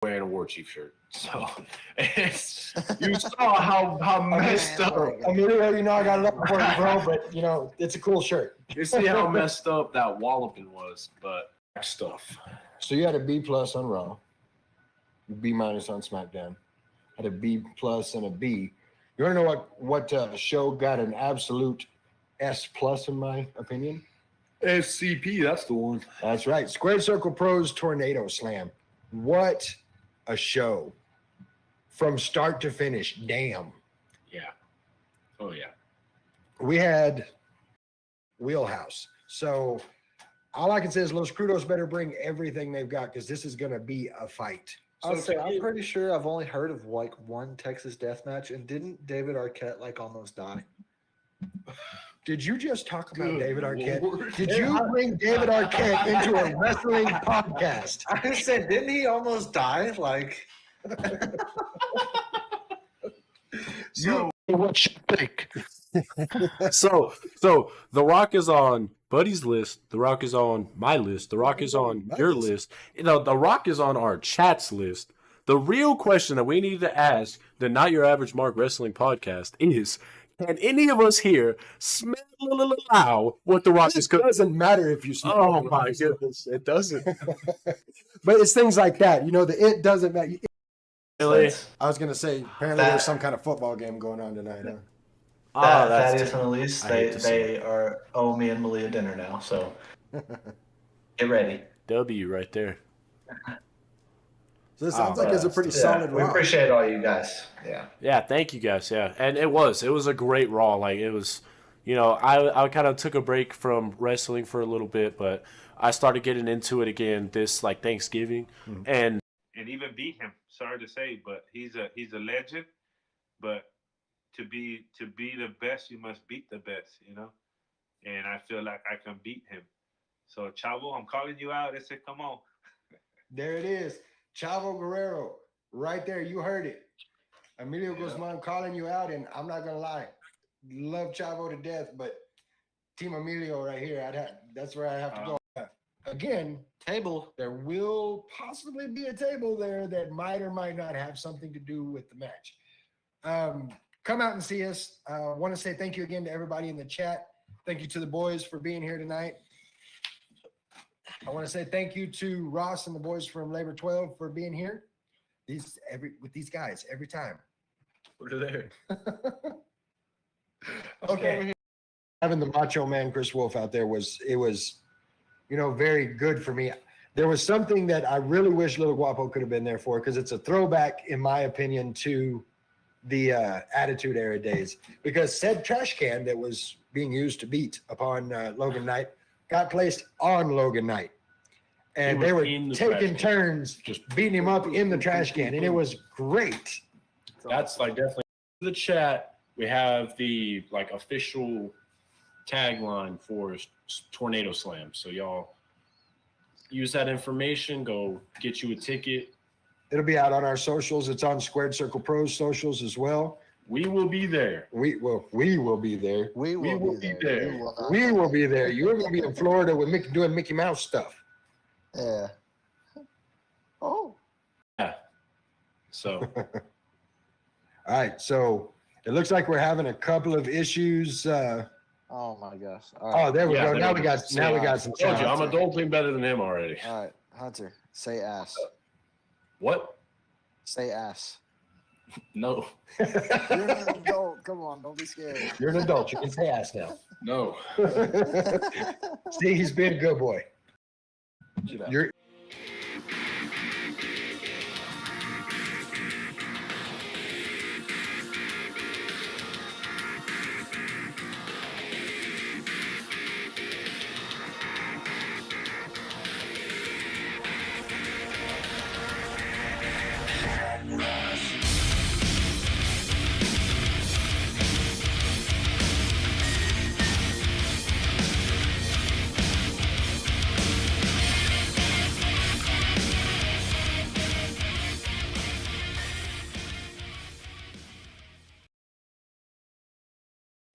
wearing a war chief shirt. So you saw how messed up. Emilio, you know I got love for you, bro, but you know it's a cool shirt. You see how messed up that walloping was, but stuff. So you had a B+ on Raw, B- on SmackDown, had a B+ and a B. You want to know what show got an absolute S+ in my opinion? SCP, that's the one. That's right. Squared Circle Pros Tornado Slam. What a show. From start to finish. Damn. Yeah. Oh, yeah. We had Wheelhouse. So all I can say is Los Crudos better bring everything they've got because this is going to be a fight. I'll say I'm pretty sure I've only heard of like one Texas death match, and didn't David Arquette like almost die? Did you just talk about David Arquette? Lord. Did you bring David Arquette into a wrestling podcast? I said, didn't he almost die? Like, So, What you think? So The Rock is on Buddy's list. The Rock is on my list. The Rock is on your list. You know, The Rock is on our chat's list. The real question that we need to ask the Not Your Average Mark Wrestling podcast is, can any of us here smell what The Rock is It cooking? doesn't matter if you smell. Oh my goodness, it doesn't. But it's things like that. You know, it doesn't matter. Really? I was going to say, apparently there's some kind of football game going on tonight. Huh? Oh, that's Thaddeus and Elise, I hate to see they owe me and Malia dinner now, so get ready. W right there. So this sounds like it's a pretty solid We Raw. appreciate all you guys. Yeah. Yeah, thank you guys. Yeah, and it was a great Raw. Like it was, you know, I kind of took a break from wrestling for a little bit, but I started getting into it again this like Thanksgiving, and even beat him. Sorry to say, but he's a legend. But to be the best, you must beat the best, you know. And I feel like I can beat him. So Chavo, I'm calling you out. I said, come on. There it is. Chavo Guerrero, right there. You heard it. Emilio Guzman calling you out, and I'm not going to lie. Love Chavo to death, but Team Emilio right here, that's where I have to go. Again, table. there will possibly be a table there that might or might not have something to do with the match. Come out and see us. I want to say thank you again to everybody in the chat. Thank you to the boys for being here tonight. I want to say thank you to Ross and the boys from Labor 12 for being here. With these guys every time. we're there. Okay. Having the Macho Man Chris Wolf out there was very good for me. There was something that I really wish Little Guapo could have been there for because it's a throwback, in my opinion, to the Attitude Era days. Because said trash can that was being used to beat upon Logan Knight got placed on Logan Knight. And they were taking turns just beating him up in the trash can. And it was great. That's like definitely the chat. We have the like official tagline for Tornado Slam. So y'all use that information. Go get you a ticket. It'll be out on our socials. It's on Squared Circle Pros socials as well. We will be there. We will be there. We will be there. We will be there. You're going to be in Florida with doing Mickey Mouse stuff. Yeah. Oh. Yeah. So All right. So it looks like we're having a couple of issues. Oh my gosh. All right. Oh, there we Yeah, go. there Now we we go. got some told you, sound. I'm adulting better than him already. All right. Hunter, say ass. What? Say ass. No. You're an adult. Come on. Don't be scared. You're an adult. You can say ass now. No. See, he's being a good boy. You're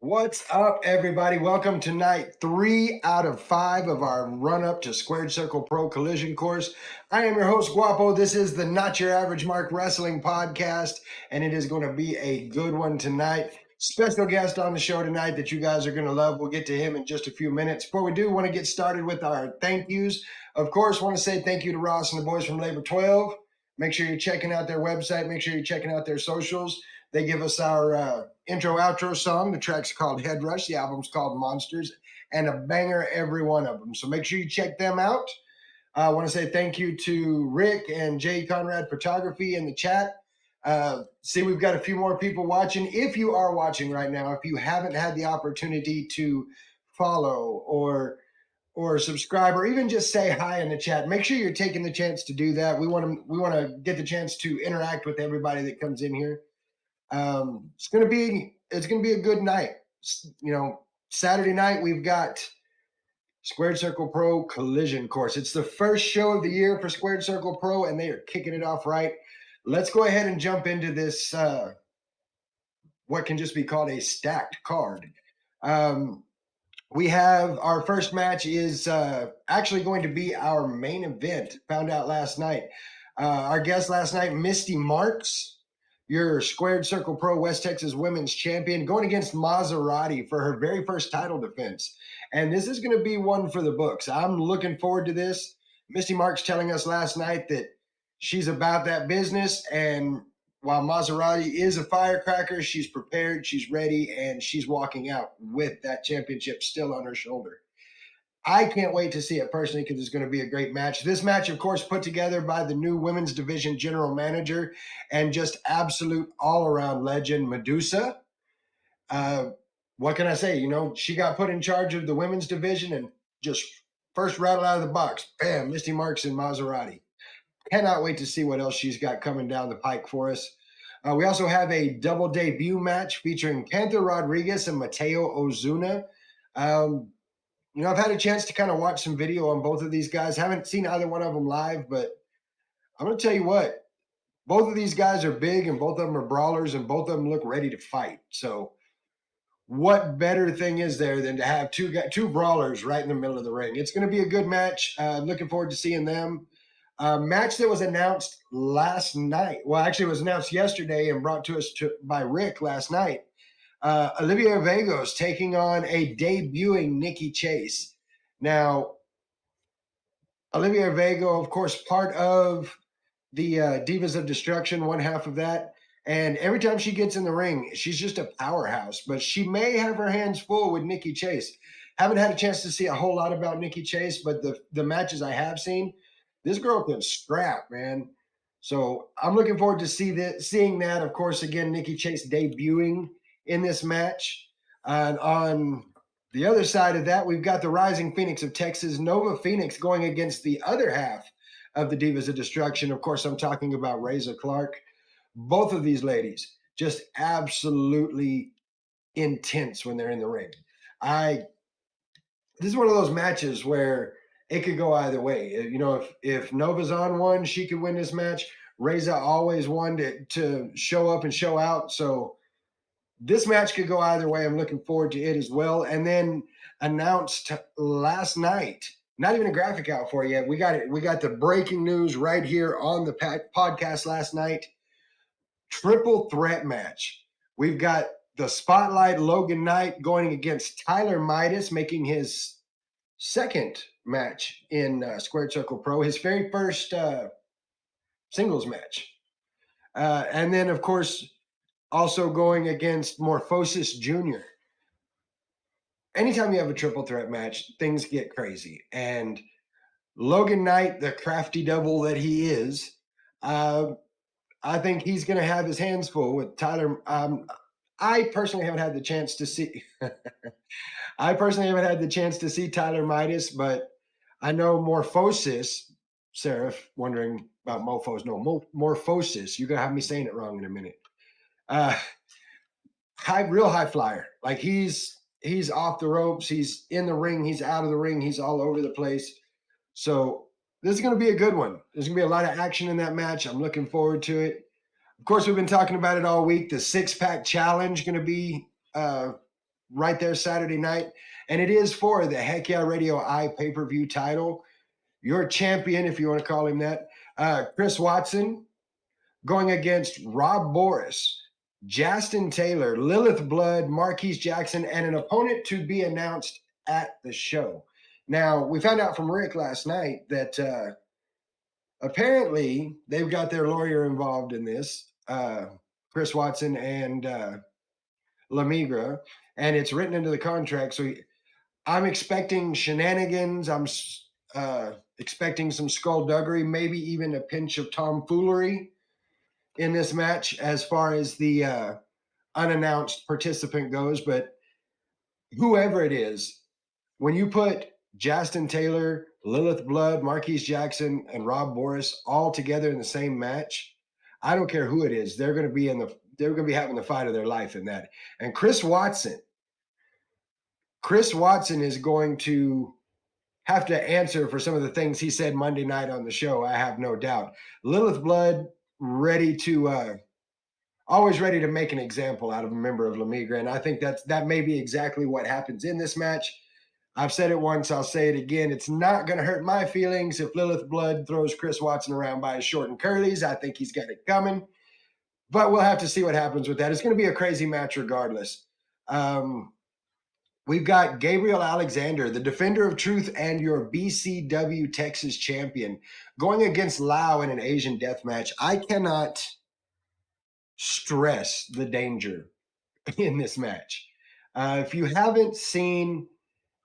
What's up, everybody? Welcome to night 3 out of 5 of our run-up to Squared Circle Pro Collision course. I am your host, Guapo. This is the Not Your Average Mark Wrestling Podcast, and it is going to be a good one tonight. Special guest on the show tonight that you guys are going to love. We'll get to him in just a few minutes. Before we do, want to get started with our thank yous. Of course, want to say thank you to Ross and the boys from Labor 12. Make sure you're checking out their website. Make sure you're checking out their socials. They give us our intro outro song. The track's called Head Rush. The album's called Monsters, and a banger every one of them. So make sure you check them out. I want to say thank you to Rick and Jay Conrad Photography in the chat. See, we've got a few more people watching. If you are watching right now, if you haven't had the opportunity to follow or subscribe or even just say hi in the chat, make sure you're taking the chance to do that. We want to get the chance to interact with everybody that comes in here. It's gonna be a good night. You know, Saturday night we've got Squared Circle Pro Collision course. It's the first show of the year for Squared Circle Pro, and they are kicking it off right. Let's go ahead and jump into this. What can just be called a stacked card. We have our first match is actually going to be our main event. Found out last night. Our guest last night, Misty Marks, your Squared Circle Pro West Texas Women's Champion, going against Maserati for her very first title defense. And this is going to be one for the books. I'm looking forward to this. Misty Marks telling us last night that she's about that business. And while Maserati is a firecracker, she's prepared, she's ready, and she's walking out with that championship still on her shoulder. I can't wait to see it personally because it's going to be a great match. This match, of course, put together by the new women's division general manager and just absolute all-around legend, Medusa. What can I say? You know, she got put in charge of the women's division and just first rattle out of the box, bam, Misty Marks and Maserati. Cannot wait to see what else she's got coming down the pike for us. We also have a double debut match featuring Panther Rodriguez and Mateo Ozuna. You know, I've had a chance to kind of watch some video on both of these guys. Haven't seen either one of them live, but I'm going to tell you what, both of these guys are big and both of them are brawlers and both of them look ready to fight. So what better thing is there than to have two brawlers right in the middle of the ring? It's going to be a good match. Looking forward to seeing them. Match that was announced last night. Well, actually, it was announced yesterday and brought to us by Rick last night. Olivia Vego's taking on a debuting Nikki Chase. Now, Olivia Vego, of course, part of the Divas of Destruction, one half of that. And every time she gets in the ring, she's just a powerhouse. But she may have her hands full with Nikki Chase. Haven't had a chance to see a whole lot about Nikki Chase, but the matches I have seen, this girl can scrap, man. So I'm looking forward to seeing that. Of course, again, Nikki Chase debuting in this match. On the other side of that, we've got the Rising Phoenix of Texas, Nova Phoenix, going against the other half of the Divas of Destruction. Of course, I'm talking about Razor Clark. Both of these ladies just absolutely intense when they're in the ring. This is one of those matches where it could go either way. You know, if Nova's on one, she could win this match. Reza always wanted to show up and show out. So this match could go either way. I'm looking forward to it as well. And then announced last night, not even a graphic out for it yet. We got it. We got the breaking news right here on the podcast last night. Triple threat match. We've got the Spotlight Logan Knight going against Tyler Midas, making his second match in Squared Circle Pro, his very first singles match. And then, of course, also going against Morphosis Jr. Anytime you have a triple threat match, things get crazy. And Logan Knight, the crafty devil that he is, I think he's going to have his hands full with Tyler. I personally haven't had the chance to see Tyler Midas, but I know Morphosis, Seraph, wondering about Mofos. No, Morphosis. You're going to have me saying it wrong in a minute. Real high flyer. Like he's off the ropes. He's in the ring. He's out of the ring. He's all over the place. So this is going to be a good one. There's going to be a lot of action in that match. I'm looking forward to it. Of course, we've been talking about it all week. The six-pack challenge going to be right there Saturday night, and it is for the Heck Yeah Radio I pay-per-view title. Your champion, if you want to call him that, Chris Watson, going against Rob Boris, Justin Taylor, Lilith Blood, Marquise Jackson, and an opponent to be announced at the show. Now, we found out from Rick last night that apparently they've got their lawyer involved in this, Chris Watson and Lamigra, and it's written into the contract. So I'm expecting shenanigans. I'm expecting some skullduggery, maybe even a pinch of tomfoolery in this match as far as the unannounced participant goes. But whoever it is, when you put Justin Taylor, Lilith Blood, Marquise Jackson, and Rob Boris all together in the same match, I don't care who it is, they're going to be having the fight of their life in that. And Chris Watson is going to have to answer for some of the things he said Monday night on the show. I have no doubt. Lilith Blood always ready to make an example out of a member of Lamigra, and I think that may be exactly what happens in this match. I've said it once, I'll say it again. It's not going to hurt my feelings if Lilith Blood throws Chris Watson around by his short and curlies. I think he's got it coming, but we'll have to see what happens with that. It's going to be a crazy match regardless. We've got Gabriel Alexander, the defender of truth and your BCW Texas champion, going against Lau in an Asian death match. I cannot stress the danger in this match. If you haven't seen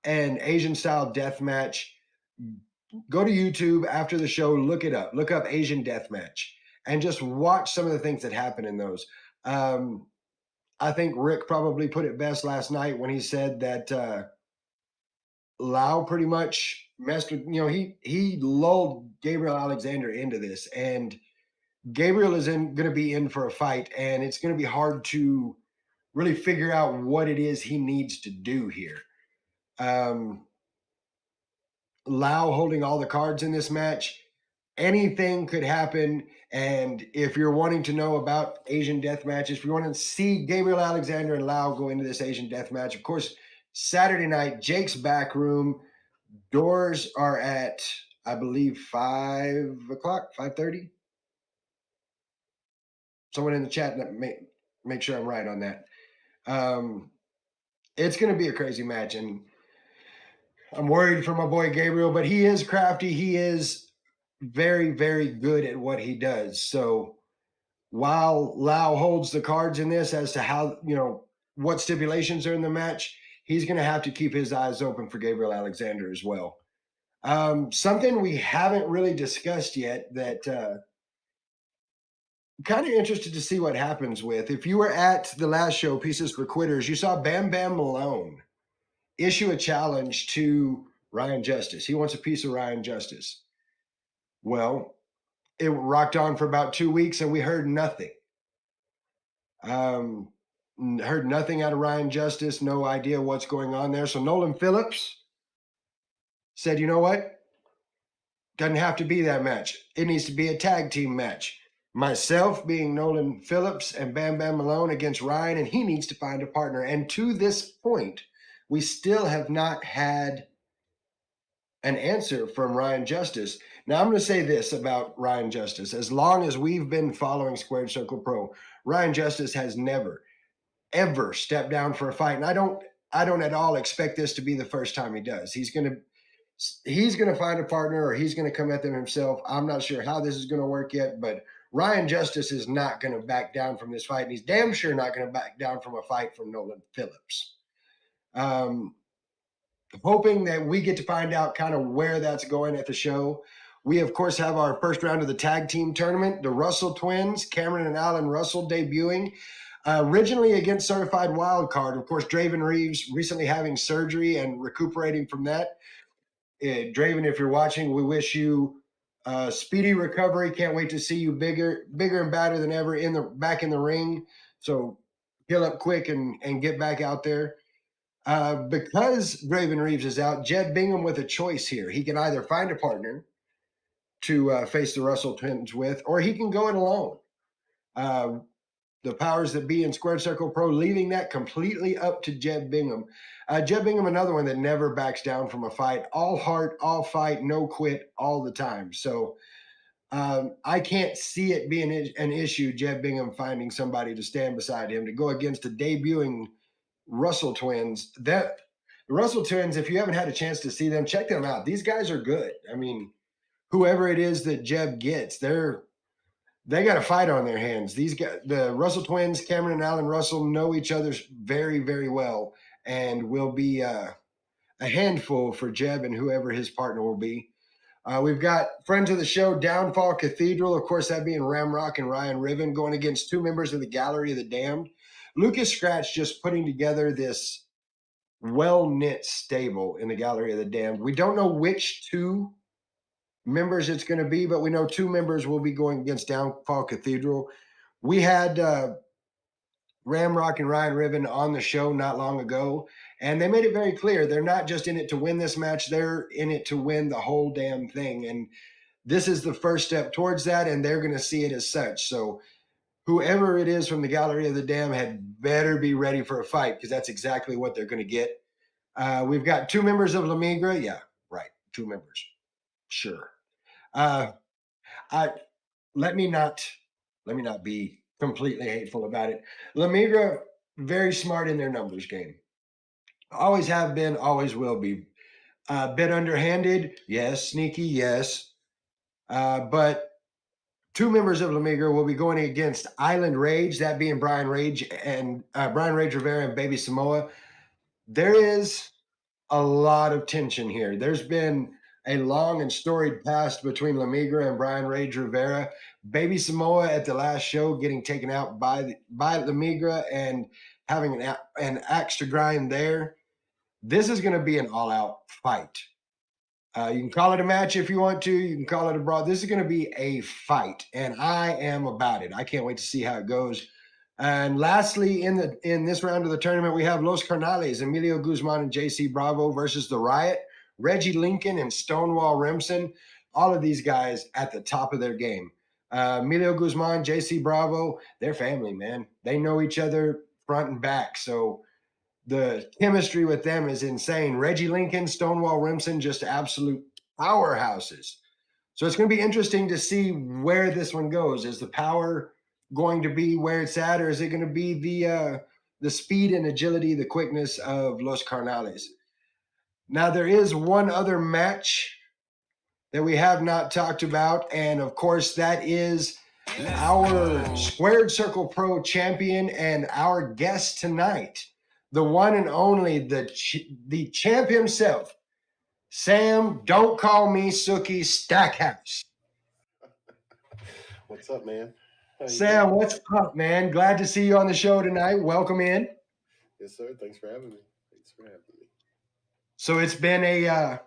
an Asian style death match, go to YouTube after the show, look it up, look up Asian death match, and just watch some of the things that happen in those. I think Rick probably put it best last night when he said that Lau pretty much messed with, he lulled Gabriel Alexander into this, and Gabriel is going to be in for a fight, and it's going to be hard to really figure out what it is he needs to do here. Lau holding all the cards in this match. Anything could happen. And if you're wanting to know about Asian death matches, if you want to see Gabriel Alexander and Lau go into this Asian death match, of course, Saturday night, Jake's Back Room. Doors are at, I believe, 5 o'clock, 5:30. Someone in the chat, make sure I'm right on that. It's going to be a crazy match, and I'm worried for my boy Gabriel, but he is crafty. He is very, very good at what he does. So while Lau holds the cards in this as to how, what stipulations are in the match, he's going to have to keep his eyes open for Gabriel Alexander as well. Something we haven't really discussed yet that kind of interested to see what happens with. If you were at the last show, Pieces for Quitters, you saw Bam Bam Malone issue a challenge to Ryan Justice. He wants a piece of Ryan Justice. Well, it rocked on for about 2 weeks, and we heard nothing. Heard nothing out of Ryan Justice, no idea what's going on there. So Nolan Phillips said, you know what? Doesn't have to be that match. It needs to be a tag team match. Myself being Nolan Phillips and Bam Bam Malone against Ryan, and he needs to find a partner. And to this point, we still have not had an answer from Ryan Justice. Now, I'm going to say this about Ryan Justice. As long as we've been following Squared Circle Pro, Ryan Justice has never, ever stepped down for a fight. And I don't at all expect this to be the first time he does. He's going to find a partner, or he's going to come at them himself. I'm not sure how this is going to work yet, but Ryan Justice is not going to back down from this fight, and he's damn sure not going to back down from a fight from Nolan Phillips. Hoping that we get to find out kind of where that's going at the show. We, of course, have our first round of the tag team tournament, the Russell twins, Cameron and Alan Russell, debuting. Originally against Certified Wildcard. Of course, Draven Reeves recently having surgery and recuperating from that. Draven, if you're watching, we wish you speedy recovery. Can't wait to see you bigger and badder than ever back in the ring. So heal up quick and get back out there. Because Draven Reeves is out, Jed Bingham with a choice here. He can either find a partner to face the Russell twins with, or he can go it alone. the powers that be in Squared Circle Pro, leaving that completely up to Jeb Bingham. Jeb Bingham, another one that never backs down from a fight. All heart, all fight, no quit, all the time. So I can't see it being an issue, Jeb Bingham finding somebody to stand beside him to go against the debuting Russell twins. The Russell twins, if you haven't had a chance to see them, check them out. These guys are good. I mean, whoever it is that Jeb gets, they got a fight on their hands. These guys, the Russell twins, Cameron and Alan Russell, know each other very, very well, and will be a handful for Jeb and whoever his partner will be. We've got friends of the show, Downfall Cathedral, of course, that being Ramrock and Ryan Riven, going against two members of the Gallery of the Damned. Lucas Scratch just putting together this well-knit stable in the Gallery of the Damned. We don't know which two members it's going to be, but we know two members will be going against Downfall Cathedral. We had Ramrock and Ryan Riven on the show not long ago, and they made it very clear they're not just in it to win this match, they're in it to win the whole damn thing. And this is the first step towards that, and they're going to see it as such. So whoever it is from the Gallery of the Damned had better be ready for a fight, because that's exactly what they're going to get. We've got two members of La Migra. Yeah, right. Two members. Sure. Let me not be completely hateful about it. La Migra, very smart in their numbers game. Always have been, always will be. Bit underhanded, yes. Sneaky, yes. But two members of La Migra will be going against Island Rage, that being Brian Rage Rivera and Baby Samoa. There is a lot of tension here. There's been a long and storied past between La Migra and Brian Rage Rivera. Baby Samoa at the last show getting taken out by La Migra and having an axe to grind there. This is going to be an all-out fight. You can call it a match if you want to. You can call it a brawl. This is going to be a fight, and I am about it. I can't wait to see how it goes. And lastly, in this round of the tournament, we have Los Carnales, Emilio Guzman and JC Bravo versus The Riot, Reggie Lincoln and Stonewall Remsen. All of these guys at the top of their game. Emilio Guzman, JC Bravo, they're family, man. They know each other front and back. So the chemistry with them is insane. Reggie Lincoln, Stonewall Remsen, just absolute powerhouses. So it's going to be interesting to see where this one goes. Is the power going to be where it's at, or is it going to be the speed and agility, the quickness of Los Carnales? Now, there is one other match that we have not talked about, and of course, that is our Squared Circle Pro champion and our guest tonight, the one and only, the champ himself, Sam, don't call me Sookie Stackhouse. What's up, man? Sam, what's up, man? Glad to see you on the show tonight. Welcome in. Yes, sir. Thanks for having me. So it's been a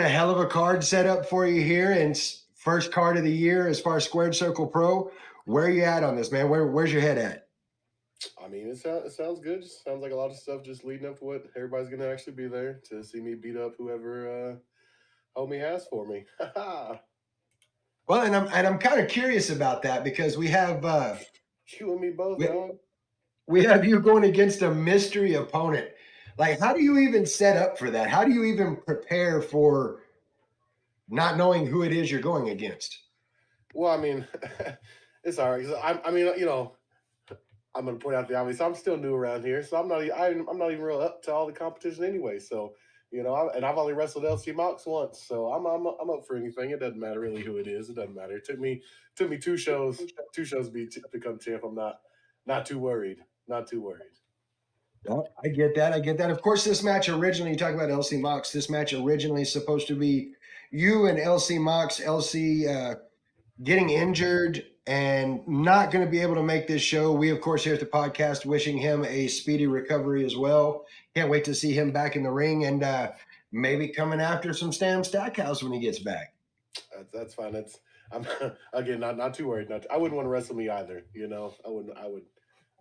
hell of a card setup for you here, and first card of the year as far as Squared Circle Pro. Where are you at on this, man? Where's your head at? I mean, it sounds good. Just sounds like a lot of stuff just leading up to what everybody's going to actually be there to see me beat up whoever homie has for me. Well, and I'm kind of curious about that, because we have you and me both, dog. We have you going against a mystery opponent. Like, how do you even set up for that? How do you even prepare for not knowing who it is you're going against? Well, I mean, it's all right. I mean, you know, I'm going to point out the obvious. I'm still new around here, so I'm not even real up to all the competition anyway. So, you know, and I've only wrestled LC Mox once, so I'm up for anything. It doesn't matter really who it is. It doesn't matter. It took me two shows to become champ. I'm not too worried. Not too worried. No, I get that. Of course, this match originally, you talk about LC Mox, this match originally supposed to be you and LC Mox, LC getting injured and not going to be able to make this show. We, of course, here at the podcast, wishing him a speedy recovery as well. Can't wait to see him back in the ring, and maybe coming after some Sam Stackhouse when he gets back. That's fine. I'm again not too worried. I wouldn't want to wrestle me either. You know,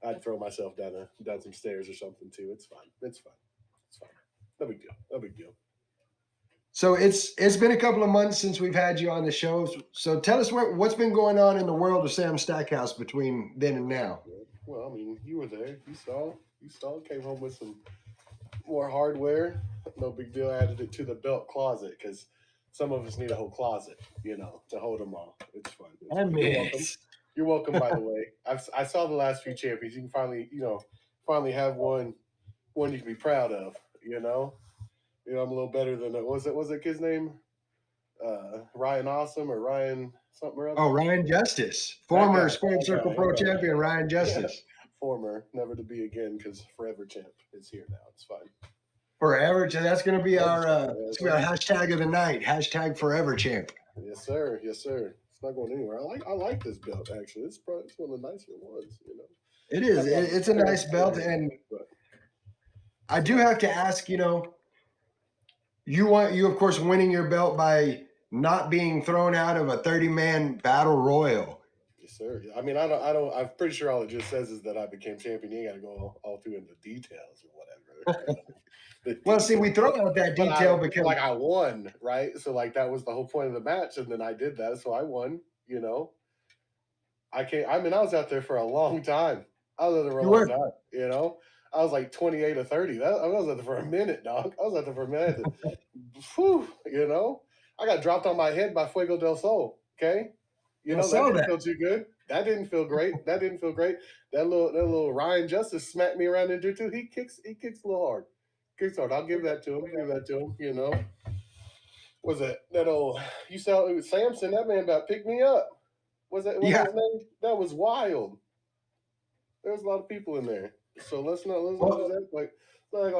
I'd throw myself down some stairs or something too. It's fine. No big deal. So it's been a couple of months since we've had you on the show. So tell us what's been going on in the world of Sam Stackhouse between then and now. Well, I mean, you were there. You saw. Came home with some more hardware. No big deal. I added it to the belt closet because some of us need a whole closet, to hold them all. It's fun. It's fun. You're welcome. You're welcome. By the way, I saw the last few champions. You can finally have one you can be proud of. I'm a little better than was it kid's name? Ryan Awesome or Ryan something or other. Oh, Ryan Justice, former Squared Circle Pro champion, Ryan Justice. Former, never to be again because forever champ is here now. It's fine. Forever, that's going to be our hashtag of the night. Hashtag forever champ. Yes, sir. Yes, sir. It's not going anywhere. I like this belt actually. It's one of the nicer ones. It is. It's a nice belt, and I do have to ask. You of course winning your belt by not being thrown out of a 30-man battle royal. Yes, sir. I mean, I don't. I'm pretty sure all it just says is that I became champion. You ain't got to go all through into details or whatever. Well, see, we throw out that detail because I won, right? So that was the whole point of the match, and then I did that, so I won. I was out there for a long time. I was out there for a long time. I was like 28 or 30. I was out there for a minute, dog. I was out there for a minute. Whew, I got dropped on my head by Fuego del Sol. Okay, that didn't feel too good. That didn't feel great. That little Ryan Justice smacked me around into too. He kicks a little hard. I'll give that to him. Was it that old? You saw it was Samson. That man about picked me up. Was his name? That was wild. There was a lot of people in there. So let's not like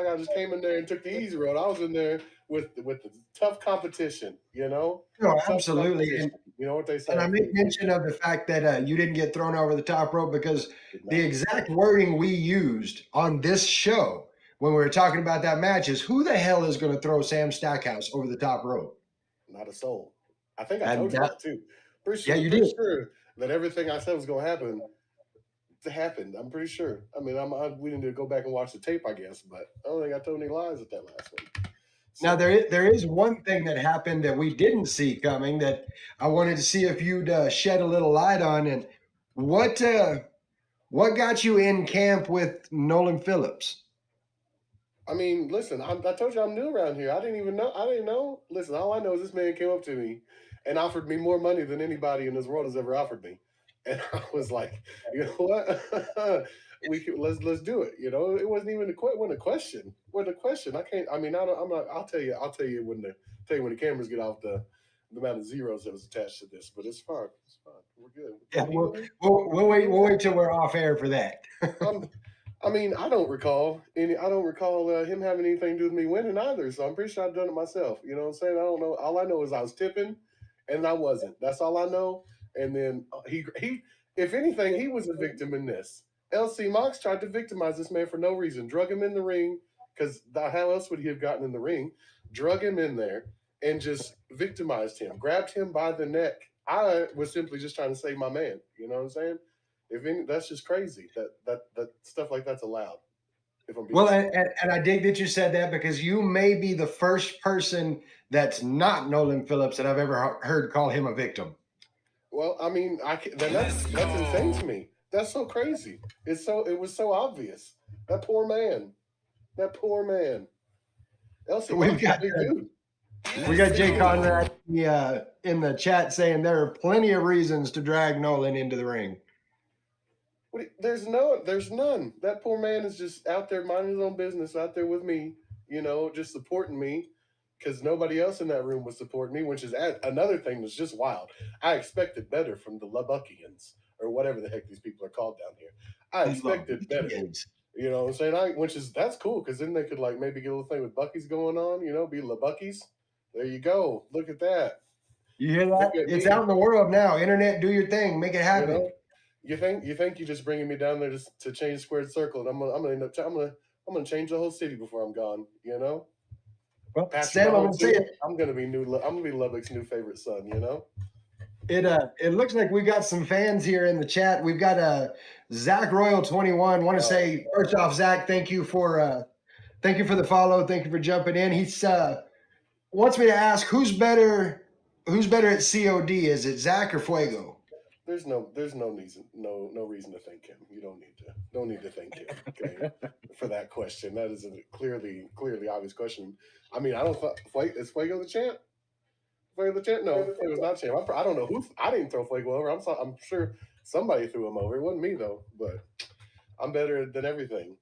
I just came in there and took the easy road. I was in there with the tough competition. No, absolutely. And, you know what they say. And I make mention of the fact that you didn't get thrown over the top rope because the exact wording we used on this show when we were talking about that match is who the hell is going to throw Sam Stackhouse over the top rope? Not a soul. I think I told you that too. Pretty sure, yeah, you did. Sure that everything I said was going to happen happened. I'm pretty sure. I mean, we need to go back and watch the tape, I guess, but I don't think I told any lies at that last one. So, now, there is one thing that happened that we didn't see coming that I wanted to see if you'd shed a little light on. And what got you in camp with Nolan Phillips? I mean, listen, I told you I'm new around here. I didn't know. Listen, all I know is this man came up to me and offered me more money than anybody in this world has ever offered me. And I was like, you know what? Let's do it. It wasn't even a question. Wasn't a question. I can't. I mean, I'll tell you when the cameras get off the amount of zeros that was attached to this. But it's fine. It's fine. We're good. Yeah, we'll wait. We'll wait till we're off air for that. I mean, I don't recall him having anything to do with me winning either. So I'm pretty sure I've done it myself. You know what I'm saying? I don't know. All I know is I was tipping, and I wasn't. That's all I know. And then he, if anything, he was a victim in this. LC Mox tried to victimize this man for no reason. Drug him in the ring because how else would he have gotten in the ring? Drug him in there and just victimized him. Grabbed him by the neck. I was simply just trying to save my man. You know what I'm saying? That's just crazy. That stuff like that's allowed. And I dig that you said that because you may be the first person that's not Nolan Phillips that I've ever heard call him a victim. Well, I mean, that's insane to me. That's so crazy. It was so obvious. That poor man. Elsie, we got Jay Conrad in the chat saying there are plenty of reasons to drag Nolan into the ring. There's none. That poor man is just out there minding his own business, out there with me, just supporting me. Because nobody else in that room was supporting me, which is another thing that's just wild. I expected better from the Lubbockians, or whatever the heck these people are called down here. I expected better. You know what I'm saying? That's cool, because then they could maybe get a little thing with Bucky's going on, be Lubbockis. There you go. Look at that. You hear that? It's out in the world now. Internet, do your thing. Make it happen. You think you're just bringing me down there to change Squared Circle, and I'm gonna change the whole city before I'm gone, Well, Sam, I'm gonna be Lubbock's new favorite son. It looks like we got some fans here in the chat. We've got Zach Royal 21. Want to say first off, Zach, thank you for the follow. Thank you for jumping in. He's wants me to ask who's better at COD? Is it Zach or Fuego? There's no reason to thank him. You don't need to thank him. Okay, for that question. That is a clearly obvious question. I mean, I don't. Is Fuego the champ? Fuego the champ? No, Fuego's not champ. I don't know who. I didn't throw Fuego over. I'm sure somebody threw him over. It wasn't me though. But I'm better than everything.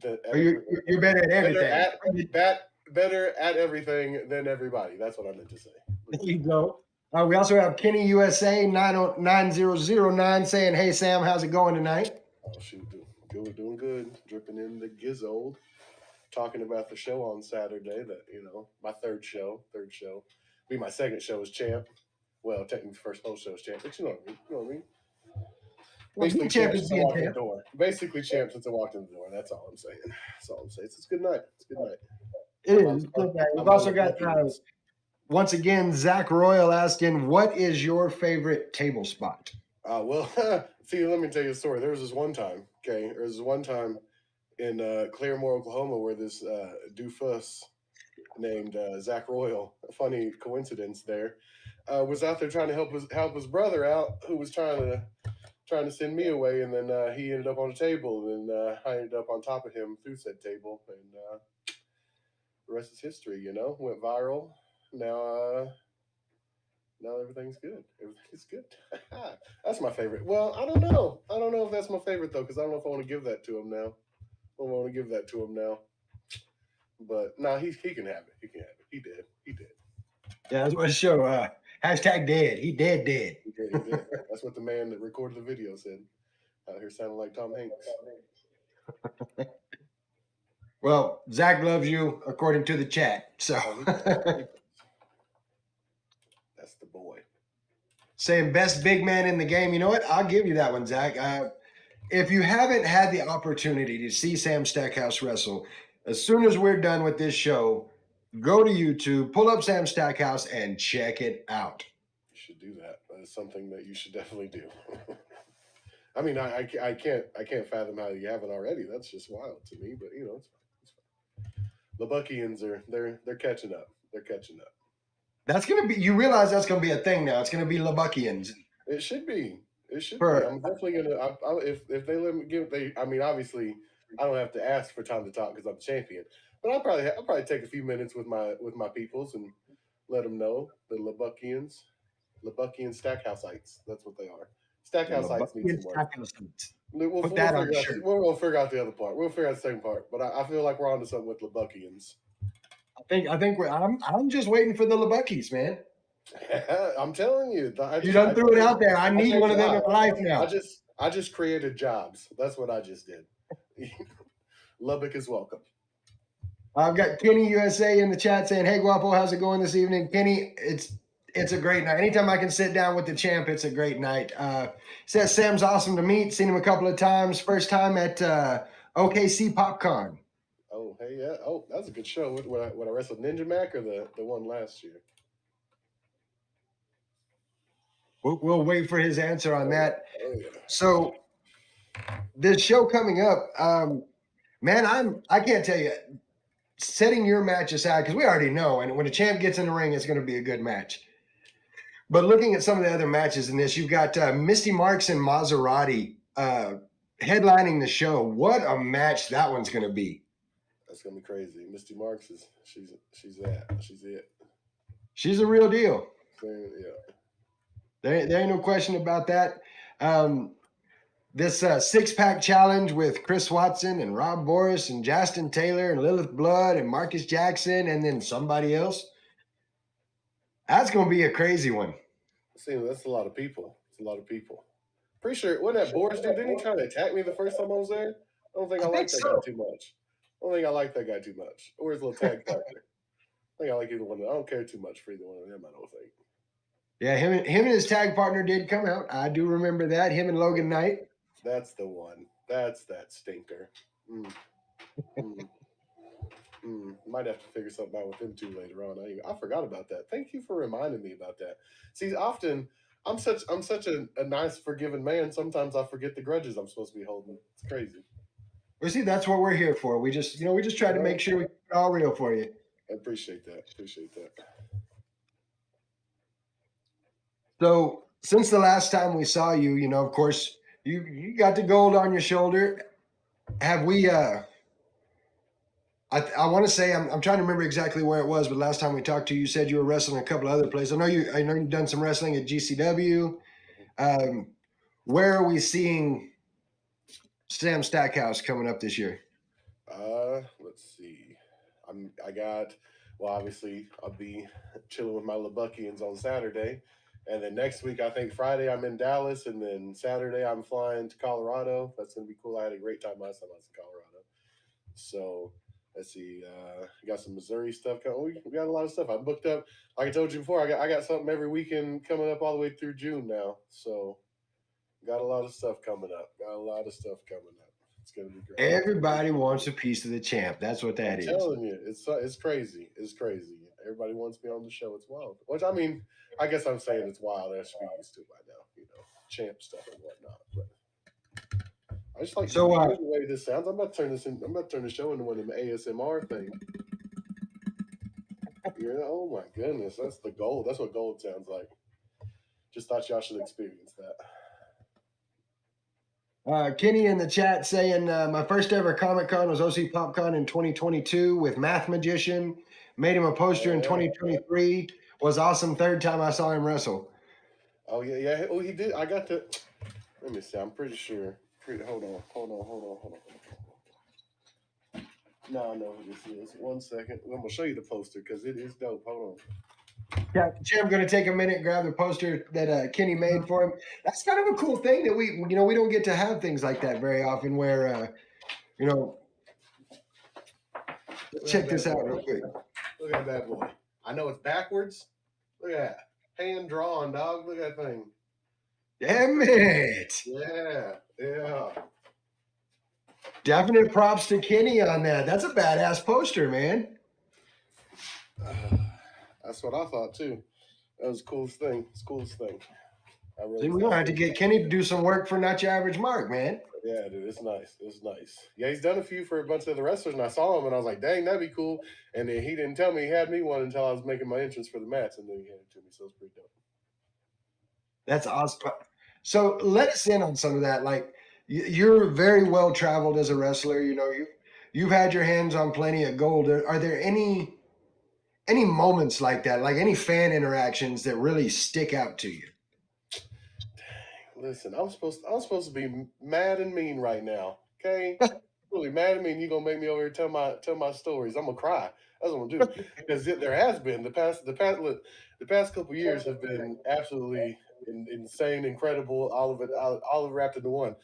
You're better at everything. Better at everything than everybody. That's what I meant to say. There you go. We also have Kenny USA 9009 saying, "Hey Sam, how's it going tonight?" Oh shoot, doing good. Dripping in the gizzled. Talking about the show on Saturday. That my third show. Be my second show as champ. Well, technically, first whole show as champ, but you know what I mean. Basically, champ since I walked in the door. Basically, champ since I walked in the door. That's all I'm saying. It's a good night. It is. We've also got once again Zach Royal asking, "What is your favorite table spot?" Well, see, let me tell you a story. There was this one time. Okay, there was this one time in Claremore, Oklahoma, where this doofus named Zach Royal, a funny coincidence there, was out there trying to help his brother out, who was trying to send me away, and then he ended up on a table, and I ended up on top of him through said table, and the rest is history. Went viral. Now everything's good. Everything's good. That's my favorite. Well, I don't know. I don't know if that's my favorite though, because I don't know if I want to give that to him now. I don't want to give that to him now. But no, he can have it. He can have it. He did. Yeah, that's what the show. Hashtag dead. He dead. He did. That's what the man that recorded the video said. Out here sounding like Tom Hanks. Well, Zach loves you according to the chat. So that's the boy. Saying best big man in the game. You know what? I'll give you that one, Zach. If you haven't had the opportunity to see Sam Stackhouse wrestle, as soon as we're done with this show, go to YouTube, pull up Sam Stackhouse, and check it out. You should do that. That's something that you should definitely do. I mean, I can't fathom how you haven't already. That's just wild to me. But it's fine. The Buckians they're catching up. They're catching up. That's gonna be. You realize that's gonna be a thing now. It's gonna be LeBuckians. It should be. It should be. I'm definitely gonna. If they let me give. I mean, obviously, I don't have to ask for time to talk because I'm the champion. But I'll probably take a few minutes with my peoples and let them know the LeBuckian Stackhousites. That's what they are. Stackhousites need some work. We'll figure out the other part. We'll figure out the second part. But I feel like we're onto something with LeBuckians. I think I'm just waiting for the LeBuckies, man. I'm telling you. You done threw it out there. I need one of them in life now. I just created jobs. That's what I just did. Lubbock is welcome. I've got Kenny USA in the chat saying, "Hey Guapo, how's it going this evening?" Kenny, it's a great night. Anytime I can sit down with the champ, it's a great night. Says Sam's awesome to meet. Seen him a couple of times. First time at OKC PopCon. Oh, hey, yeah. Oh, that was a good show. When I wrestled Ninja Mac or the one last year? We'll wait for his answer on that. Oh, yeah. So this show coming up, man, I can't tell you, setting your match aside, because we already know, and when a champ gets in the ring, it's going to be a good match. But looking at some of the other matches in this, you've got Misty Marks and Maserati headlining the show. What a match that one's going to be. That's gonna be crazy. Misty Marks she's it. She's a real deal. Yeah. There ain't no question about that. This six-pack challenge with Chris Watson and Rob Boris and Justin Taylor and Lilith Blood and Marcus Jackson and then somebody else. That's gonna be a crazy one. See, that's a lot of people. It's a lot of people. Pretty sure wasn't that Boris dude? Didn't he try to attack me the first time I was there? I don't think I liked that guy too much. Or his little tag partner. I think I like either one. I don't care too much for either one of them, I don't think. Yeah, him and his tag partner did come out. I do remember that. Him and Logan Knight. That's the one. That's that stinker. Might have to figure something out with them two later on. I forgot about that. Thank you for reminding me about that. See, often I'm such a nice, forgiving man. Sometimes I forget the grudges I'm supposed to be holding. It's crazy. Well, see, that's what we're here for. We just try to make sure we keep it all real for you. I appreciate that. Appreciate that. So since the last time we saw you, of course, you got the gold on your shoulder. Have we? I want to say I'm trying to remember exactly where it was, but last time we talked to you, you said you were wrestling a couple of other places. I know you've done some wrestling at GCW. Where are we seeing Sam Stackhouse coming up this year? Let's see. Well, obviously I'll be chilling with my LeBuckians on Saturday. And then next week, I think Friday I'm in Dallas, and then Saturday I'm flying to Colorado. That's gonna be cool. I had a great time last time I was in Colorado. So let's see. We got some Missouri stuff coming. We got a lot of stuff. I booked up. Like I told you before, I got something every weekend coming up all the way through June now. So got a lot of stuff coming up. It's gonna be great. Everybody wants a piece of the champ. That's what that I'm is. telling you, it's crazy. It's crazy. Everybody wants me on the show. It's wild. Which I mean, I guess I'm saying it's wild. I should be used to it by now. Champ stuff and whatnot. But I just like the way this sounds. I'm about to turn the show into one of them ASMR things. Oh my goodness, that's the gold. That's what gold sounds like. Just thought y'all should experience that. Kenny in the chat saying my first ever Comic Con was OC PopCon in 2022 with Math Magician. Made him a poster in 2023. Was awesome. Third time I saw him wrestle. Oh yeah. Oh, he did. I got to. Let me see. I'm pretty sure. Hold on. No, I know who this is. 1 second. I'm gonna show you the poster because it is dope. Hold on. Yeah, I'm going to take a minute and grab the poster that Kenny made for him. That's kind of a cool thing that we don't get to have things like that very often. Where let's check this out real quick. Look at that boy. I know it's backwards. Look at that. Hand drawn, dog. Look at that thing. Damn it. Yeah. Definite props to Kenny on that. That's a badass poster, man. That's what I thought too. That was the coolest thing. See, we're gonna have to get Kenny to do some work for Not Your Average Mark, man. Yeah, dude, it's nice. Yeah, he's done a few for a bunch of the wrestlers, and I saw him, and I was like, "Dang, that'd be cool." And then he didn't tell me he had me one until I was making my entrance for the match, and then he handed it to me. So it's pretty dope. That's awesome. So let us in on some of that. Like, you're very well traveled as a wrestler. You've had your hands on plenty of gold. Are there any moments like that, like any fan interactions that really stick out to you? Listen, I'm supposed to be mad and mean right now. Okay, really mad and mean. You gonna make me over here tell my stories? I'm gonna cry. That's what I'm gonna do because there has been the past couple years have been absolutely insane, incredible. All of it wrapped into one.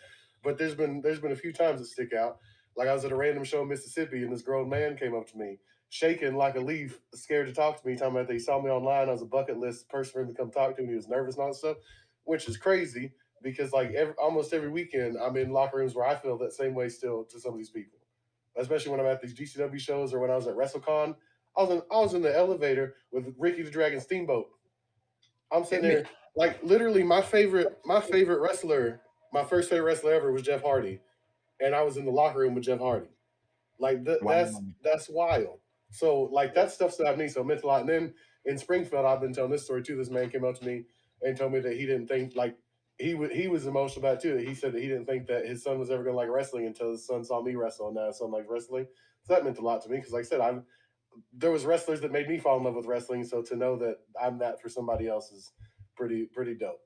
But there's been a few times that stick out. Like I was at a random show in Mississippi, and this grown man came up to me, shaking like a leaf, scared to talk to me, talking about they saw me online. I was a bucket list person for him to come talk to, and he was nervous and all that stuff, which is crazy. Because like almost every weekend, I'm in locker rooms where I feel that same way still to some of these people, especially when I'm at these GCW shows or when I was at WrestleCon. I was in the elevator with Ricky the Dragon Steamboat. I'm sitting there like literally my favorite wrestler, my first favorite wrestler ever was Jeff Hardy, and I was in the locker room with Jeff Hardy. Like that's wild. So like that stuff stood out to me. So it meant a lot. And then in Springfield, I've been telling this story too. This man came up to me and told me that he didn't think like. He was emotional about it too. He said that he didn't think that his son was ever going to like wrestling until his son saw me wrestle, and now his son likes wrestling. So that meant a lot to me because, like I said, there was wrestlers that made me fall in love with wrestling. So to know that I'm that for somebody else is pretty dope.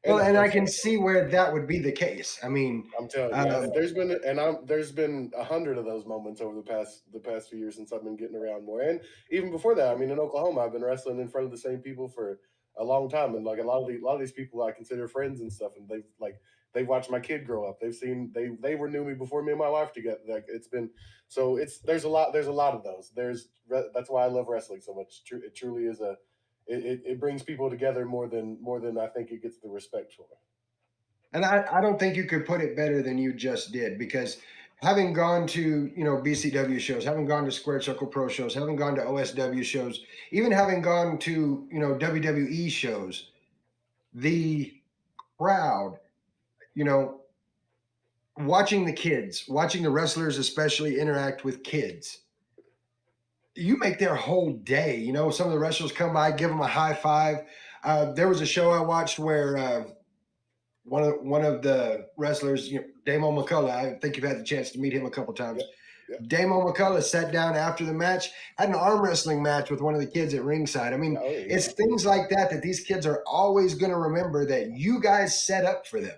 Well, and I can see where that would be the case. I mean, I'm telling you, there's been 100 of those moments over the past few years since I've been getting around more, and even before that. I mean, in Oklahoma, I've been wrestling in front of the same people for a long time, and like a lot of these people I consider friends and stuff, and they've watched my kid grow up. They were knew me before me and my wife together. Like it's been so there's a lot of those. That's why I love wrestling so much. It truly is it brings people together more than I think it gets the respect for. And I don't think you could put it better than you just did, because having gone to, BCW shows, having gone to Square Circle Pro shows, having gone to OSW shows, even having gone to, WWE shows, the crowd, watching the kids, watching the wrestlers especially interact with kids, you make their whole day. You know, some of the wrestlers come by, give them a high five. There was a show I watched where one of the wrestlers, Damo McCullough, I think you've had the chance to meet him a couple times. Yep. Damo McCullough sat down after the match, had an arm wrestling match with one of the kids at ringside. I mean, it's things like that these kids are always going to remember that you guys set up for them.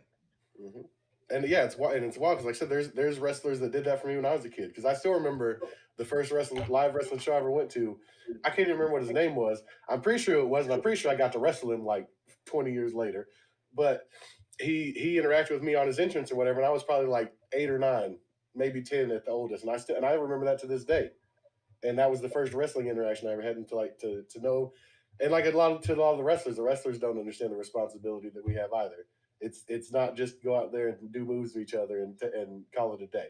Mm-hmm. And yeah, it's wild because, like I said, there's wrestlers that did that for me when I was a kid. Because I still remember the first live wrestling show I ever went to. I can't even remember what his name was. I'm pretty sure it wasn't. I'm pretty sure I got to wrestle him like 20 years later. But he interacted with me on his entrance or whatever, and I was probably like 8 or 9, maybe 10 at the oldest, and I remember that to this day. And that was the first wrestling interaction I ever had to know. And like a lot of the wrestlers don't understand the responsibility that we have either. It's not just go out there and do moves to each other and call it a day.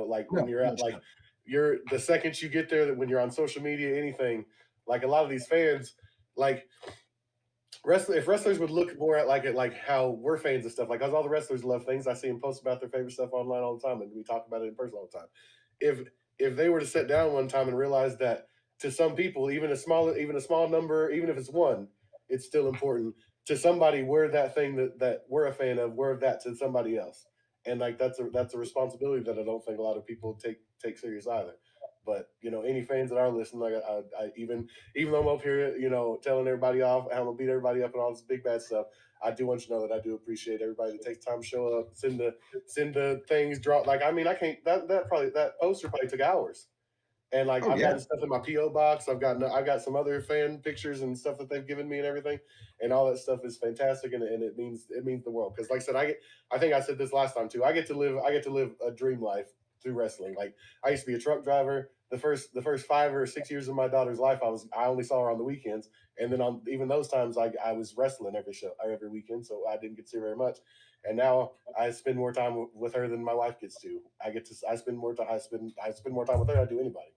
Like when you're at like you're the second you get there, when you're on social media, anything, like a lot of these fans, like if wrestlers would look more at like how we're fans of stuff, like all the wrestlers love things. I see them post about their favorite stuff online all the time, and we talk about it in person all the time. If they were to sit down one time and realize that to some people, even a small number, even if it's one, it's still important to somebody. We're that thing that we're a fan of. We're that to somebody else, and like that's a responsibility that I don't think a lot of people take serious either. But any fans that are listening, like I even though I'm up here, telling everybody off, how I'm gonna beat everybody up and all this big bad stuff, I do want you to know that I do appreciate everybody that takes time to show up, send the things, drop. Like, I mean, I can't that poster probably took hours. And like I've gotten stuff in my PO box. I've got some other fan pictures and stuff that they've given me and everything, and all that stuff is fantastic, and it means the world. Because like I said, I think I said this last time too. I get to live a dream life through wrestling. Like I used to be a truck driver. The first 5 or 6 years of my daughter's life, I only saw her on the weekends, and then on even those times, I was wrestling every weekend, so I didn't get to see her very much. And now I spend more time with her than my wife gets to. I spend more time. I spend more time with her than I do anybody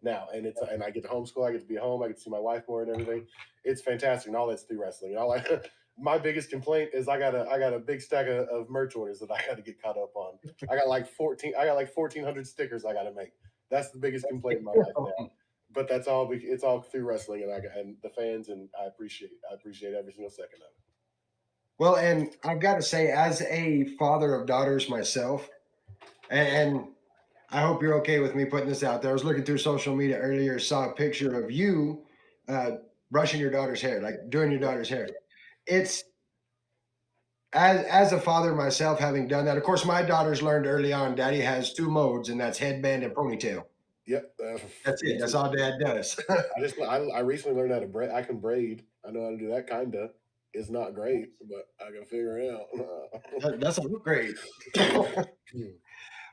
now, and I get to homeschool. I get to be home. I get to see my wife more and everything. It's fantastic, and all that's through wrestling. And all my biggest complaint is I got a big stack of merch orders that I got to get caught up on. I got like 1,400 stickers I got to make. That's the biggest complaint in my life now. But it's all through wrestling, and the fans, and I appreciate every single second of it. Well, and I've got to say, as a father of daughters myself, and I hope you're okay with me putting this out there. I was looking through social media earlier, saw a picture of you brushing your daughter's hair, like doing your daughter's hair. It's as a father myself, having done that. Of course, my daughters learned early on. Daddy has 2 modes, and that's headband and ponytail. Yep, that's it. That's all Dad does. I recently learned how to braid. I can braid. I know how to do that kinda. It's not great, but I can figure it out. That's great.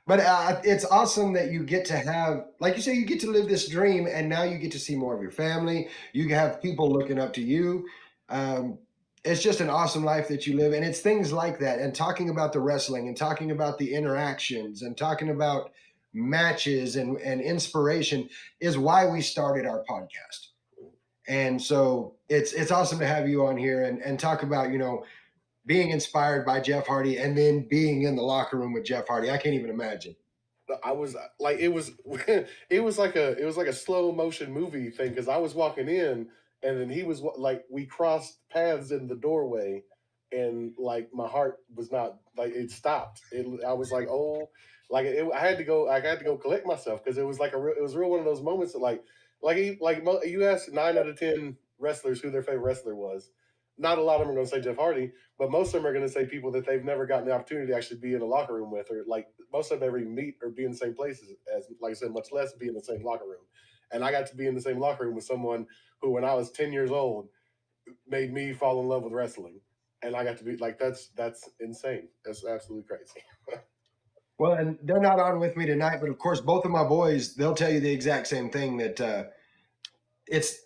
But it's awesome that you get to have, like you say, you get to live this dream, and now you get to see more of your family. You have people looking up to you. It's just an awesome life that you live, and it's things like that. And talking about the wrestling, and talking about the interactions, and talking about matches and inspiration is why we started our podcast. And so it's awesome to have you on here and talk about being inspired by Jeff Hardy, and then being in the locker room with Jeff Hardy. I can't even imagine. I was like, it was like a slow motion movie thing, because I was walking in, and then he was like, we crossed paths in the doorway, and like my heart was not like, it stopped. I was like, oh, like I had to go collect myself, because it was like it was real one of those moments that like you asked 9 out of 10 wrestlers who their favorite wrestler was. Not a lot of them are going to say Jeff Hardy, but most of them are going to say people that they've never gotten the opportunity to actually be in a locker room with, or like most of them never even meet or be in the same places as, like I said, much less be in the same locker room. And I got to be in the same locker room with someone who, when I was 10 years old, made me fall in love with wrestling. And I got to be like, that's insane. That's absolutely crazy. Well, and they're not on with me tonight, but of course, both of my boys, they'll tell you the exact same thing, that it's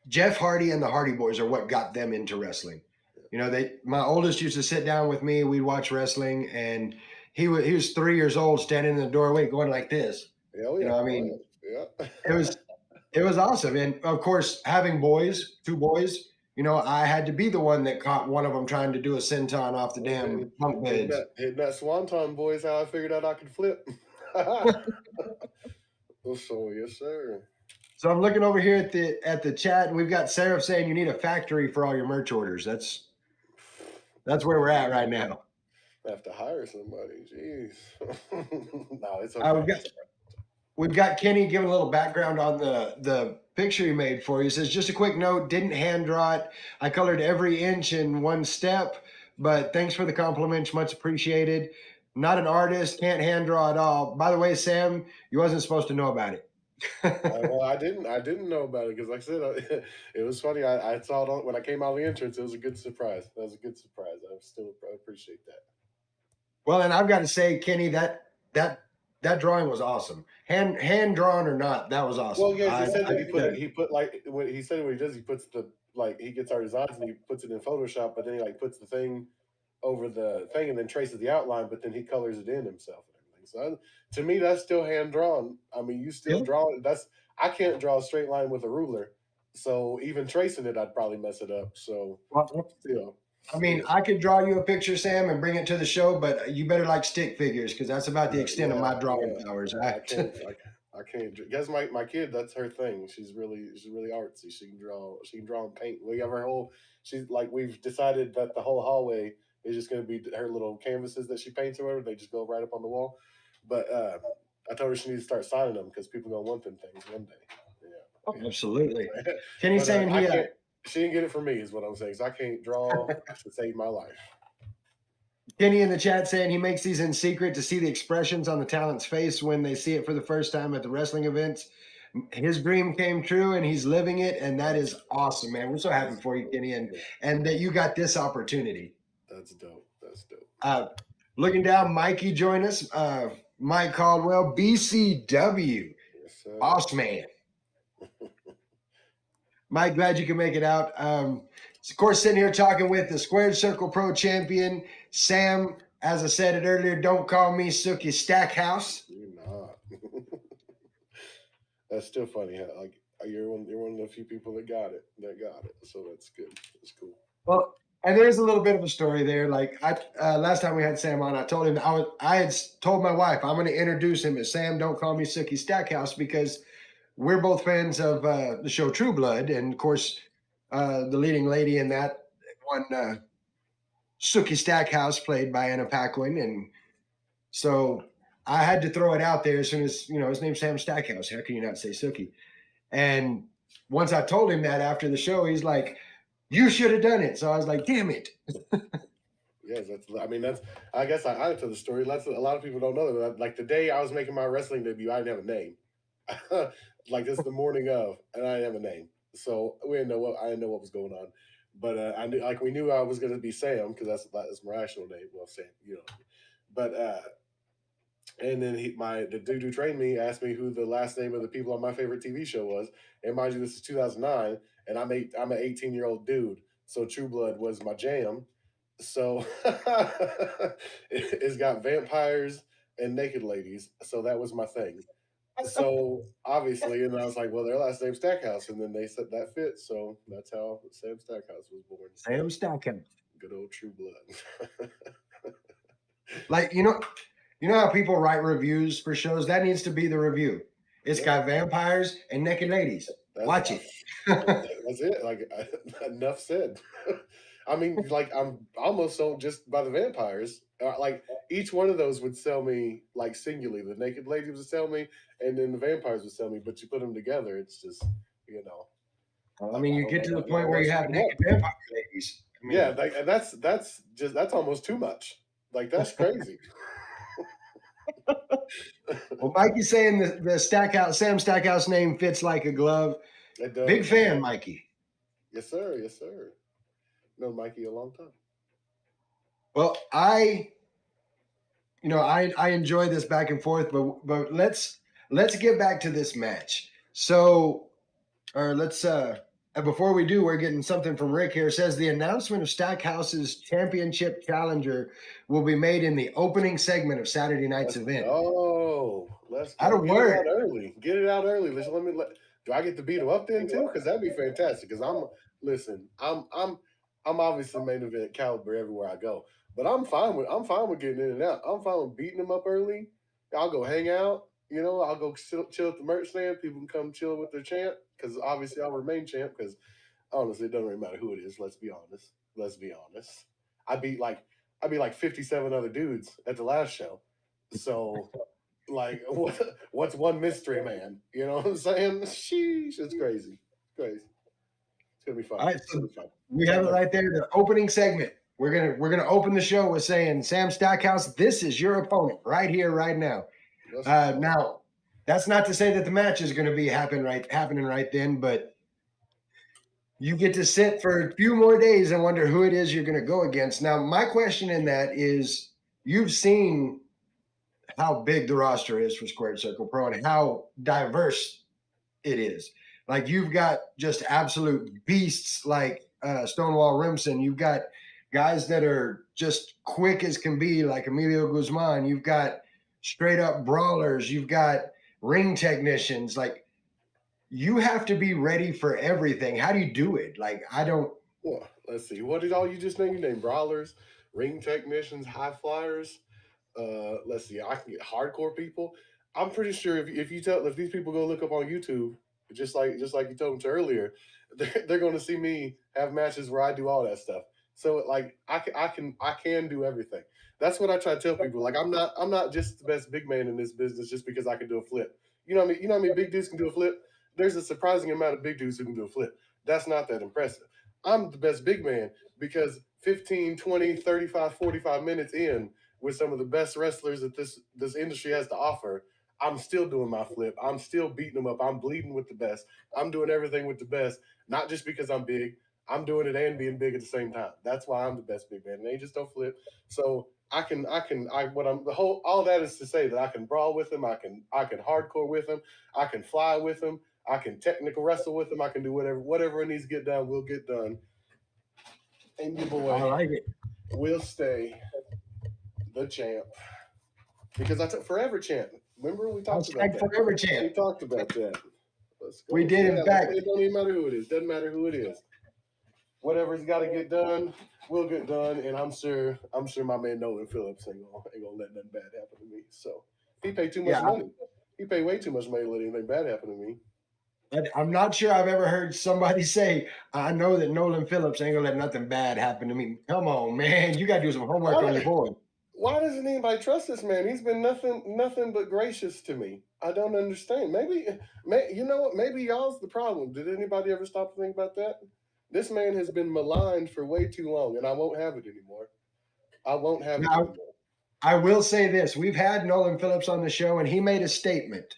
Jeff Hardy and the Hardy Boys are what got them into wrestling. My oldest used to sit down with me. We'd watch wrestling, and he was 3 years old, standing in the doorway going like this. Yeah, I mean, yeah. It was awesome. And of course, having 2 boys, I had to be the one that caught one of them trying to do a senton off the damn bunk beds. Hitting that swanton, boys, how I figured out I could flip. So, yes, sir. So I'm looking over here at the chat, and we've got Sarah saying you need a factory for all your merch orders. That's where we're at right now. I have to hire somebody. Jeez. No, it's Uh, okay. we've got we've got Kenny giving a little background on the picture he made for you. He says, just a quick note, didn't hand draw it. I colored every inch in one step, but thanks for the compliments, much appreciated. Not an artist, can't hand draw at all. By the way, Sam, you wasn't supposed to know about it. Well, I didn't know about it because, like I said, it was funny. I saw it on, when I came out of the entrance. It was a good surprise. That was a good surprise. I appreciate that. Well, and I've got to say, Kenny, that drawing was awesome. Hand drawn or not, that was awesome. Well, yes, he said that he put like what he said what he does. He puts he gets our designs and he puts it in Photoshop, but then he like puts the thing over the thing and then traces the outline, but then he colors it in himself and everything. So to me, that's still hand drawn. I mean, you still draw it. I can't draw a straight line with a ruler, so even tracing it, I'd probably mess it up. So still. I mean, I could draw you a picture, Sam, and bring it to the show, but you better like stick figures because that's about the extent of my drawing powers. I can't. I can't. Guess my kid. That's her thing. She's really artsy. She can draw. She can draw and paint. We have her whole. She's like we've decided that the whole hallway is just going to be her little canvases that she paints or whatever. They just go right up on the wall. But I told her she needs to start signing them because people gonna want them things one day. Yeah. Absolutely. Kenny's saying she didn't get it from me, is what I'm saying. So I can't draw to save my life. Kenny in the chat saying he makes these in secret to see the expressions on the talent's face when they see it for the first time at the wrestling events. His dream came true and he's living it, and that is awesome, man. We're so happy for you, Kenny, and that you got this opportunity. That's dope. That's dope. Looking down, Mikey joined us. Mike Caldwell, BCW, Yes, boss man. Mike, glad you can make it out. Of course, sitting here talking with the Squared Circle Pro champion, Sam. As I said it earlier, don't call me Sookie Stackhouse. You're not. That's still funny. Like you're one of the few people that got it. So that's good. That's cool. Well, and there's a little bit of a story there. Like last time we had Sam on, I told him I had told my wife I'm going to introduce him as Sam. Don't call me Sookie Stackhouse because we're both fans of the show True Blood, and of course, the leading lady in that one, Sookie Stackhouse, played by Anna Paquin, and so I had to throw it out there as soon as his name's Sam Stackhouse. How can you not say Sookie? And once I told him that after the show, he's like, "You should have done it." So I was like, "Damn it." Yes, I guess I added to the story. A lot of people don't know that. Like the day I was making my wrestling debut, I didn't have a name. Like this the morning of, and I didn't have a name, so I didn't know what was going on. But I knew, like, we knew I was going to be Sam because that's my actual name. Well, Sam, But and then the dude who trained me asked me who the last name of the people on my favorite TV show was. And mind you, this is 2009, and I'm an 18-year-old dude, so True Blood was my jam. So it's got vampires and naked ladies, so that was my thing. So obviously, and I was like, well, their last name's Stackhouse, and then they said that fits, so that's how Sam Stackhouse was born. Sam Stackhouse. Good old True Blood. Like you know how people write reviews for shows? That needs to be the review. It's got vampires and naked ladies. Watch it. That's it. Like enough said. I mean, like I'm almost sold just by the vampires. Like each one of those would sell me like singularly. The naked ladies would sell me, and then the vampires would sell me. But you put them together, it's just I mean, you get to the point where you have naked vampire ladies. I mean, and that's almost too much. Like that's crazy. Well, Mikey's saying the Sam Stackhouse name fits like a glove. Big fan, Mikey. Yes, sir. Yes, sir. Known Mikey a long time. Well, I enjoy this back and forth, but let's get back to this match. So, or let's before we do, we're getting something from Rick here. It says the announcement of Stackhouse's championship challenger will be made in the opening segment of Saturday night's event. Oh, let's get it out early. Get it out early. Do I get to beat him up then too? Because that'd be fantastic. Because I'm obviously main event caliber everywhere I go. But I'm fine with getting in and out. I'm fine with beating him up early. I'll go hang out, You know, I'll go chill at the merch stand. People can come chill with their champ because obviously I'll remain champ because honestly, it doesn't really matter who it is. Let's be honest. Let's be honest. I beat like I beat like 57 other dudes at the last show. So like what's one mystery man? You know what I'm saying? Sheesh, it's crazy. It's crazy. It's gonna be fun. All right, It's so gonna be fun. we have it right there. The opening segment. We're gonna open the show with saying, Sam Stackhouse, this is your opponent right here, right now. Now, that's not to say that the match is going to be happening right then, but you get to sit for a few more days and wonder who it is you're going to go against. Now, my question in that is, you've seen how big the roster is for Squared Circle Pro and how diverse it is. Like, you've got just absolute beasts like Stonewall Rimson. You've got guys that are just quick as can be, like Emilio Guzman. You've got straight up brawlers. You've got ring technicians. Like, you have to be ready for everything. How do you do it? Like, I don't. Well, let's see. What did all you just name? You named brawlers, ring technicians, high flyers. Let's see. I can get hardcore people. I'm pretty sure if these people go look up on YouTube, just like you told them to earlier, they're going to see me have matches where I do all that stuff. So like I can do everything. That's what I try to tell people. Like I'm not just the best big man in this business just because I can do a flip. You know what I mean? You know how many big dudes can do a flip? There's a surprising amount of big dudes who can do a flip. That's not that impressive. I'm the best big man because 15, 20, 35, 45 minutes in with some of the best wrestlers that this industry has to offer, I'm still doing my flip. I'm still beating them up. I'm bleeding with the best. I'm doing everything with the best, not just because I'm big. I'm doing it and being big at the same time. That's why I'm the best big man. And they just don't flip. So all that is to say that I can brawl with them. I can hardcore with them. I can fly with them. I can technical wrestle with them. I can do whatever it needs to get done. Will get done. And your I boy like it. will stay the champ because I took forever champ. Remember we talked about that. Forever We champ. talked about that. Let's go. We did, in fact. It don't even matter who it is. Doesn't matter who it is. Whatever's got to get done will get done, and I'm sure my man Nolan Phillips ain't gonna let nothing bad happen to me. So he paid too much money. He paid way too much money to let anything bad happen to me. I'm not sure I've ever heard somebody say, I know that Nolan Phillips ain't gonna let nothing bad happen to me. Come on, man. You gotta do some homework on your boy. Why doesn't anybody trust this man? He's been nothing but gracious to me. I don't understand. Maybe you know what? Maybe y'all's the problem. Did anybody ever stop to think about that? This man has been maligned for way too long, and I won't have it anymore. I won't have it anymore. I will say this. We've had Nolan Phillips on the show, and he made a statement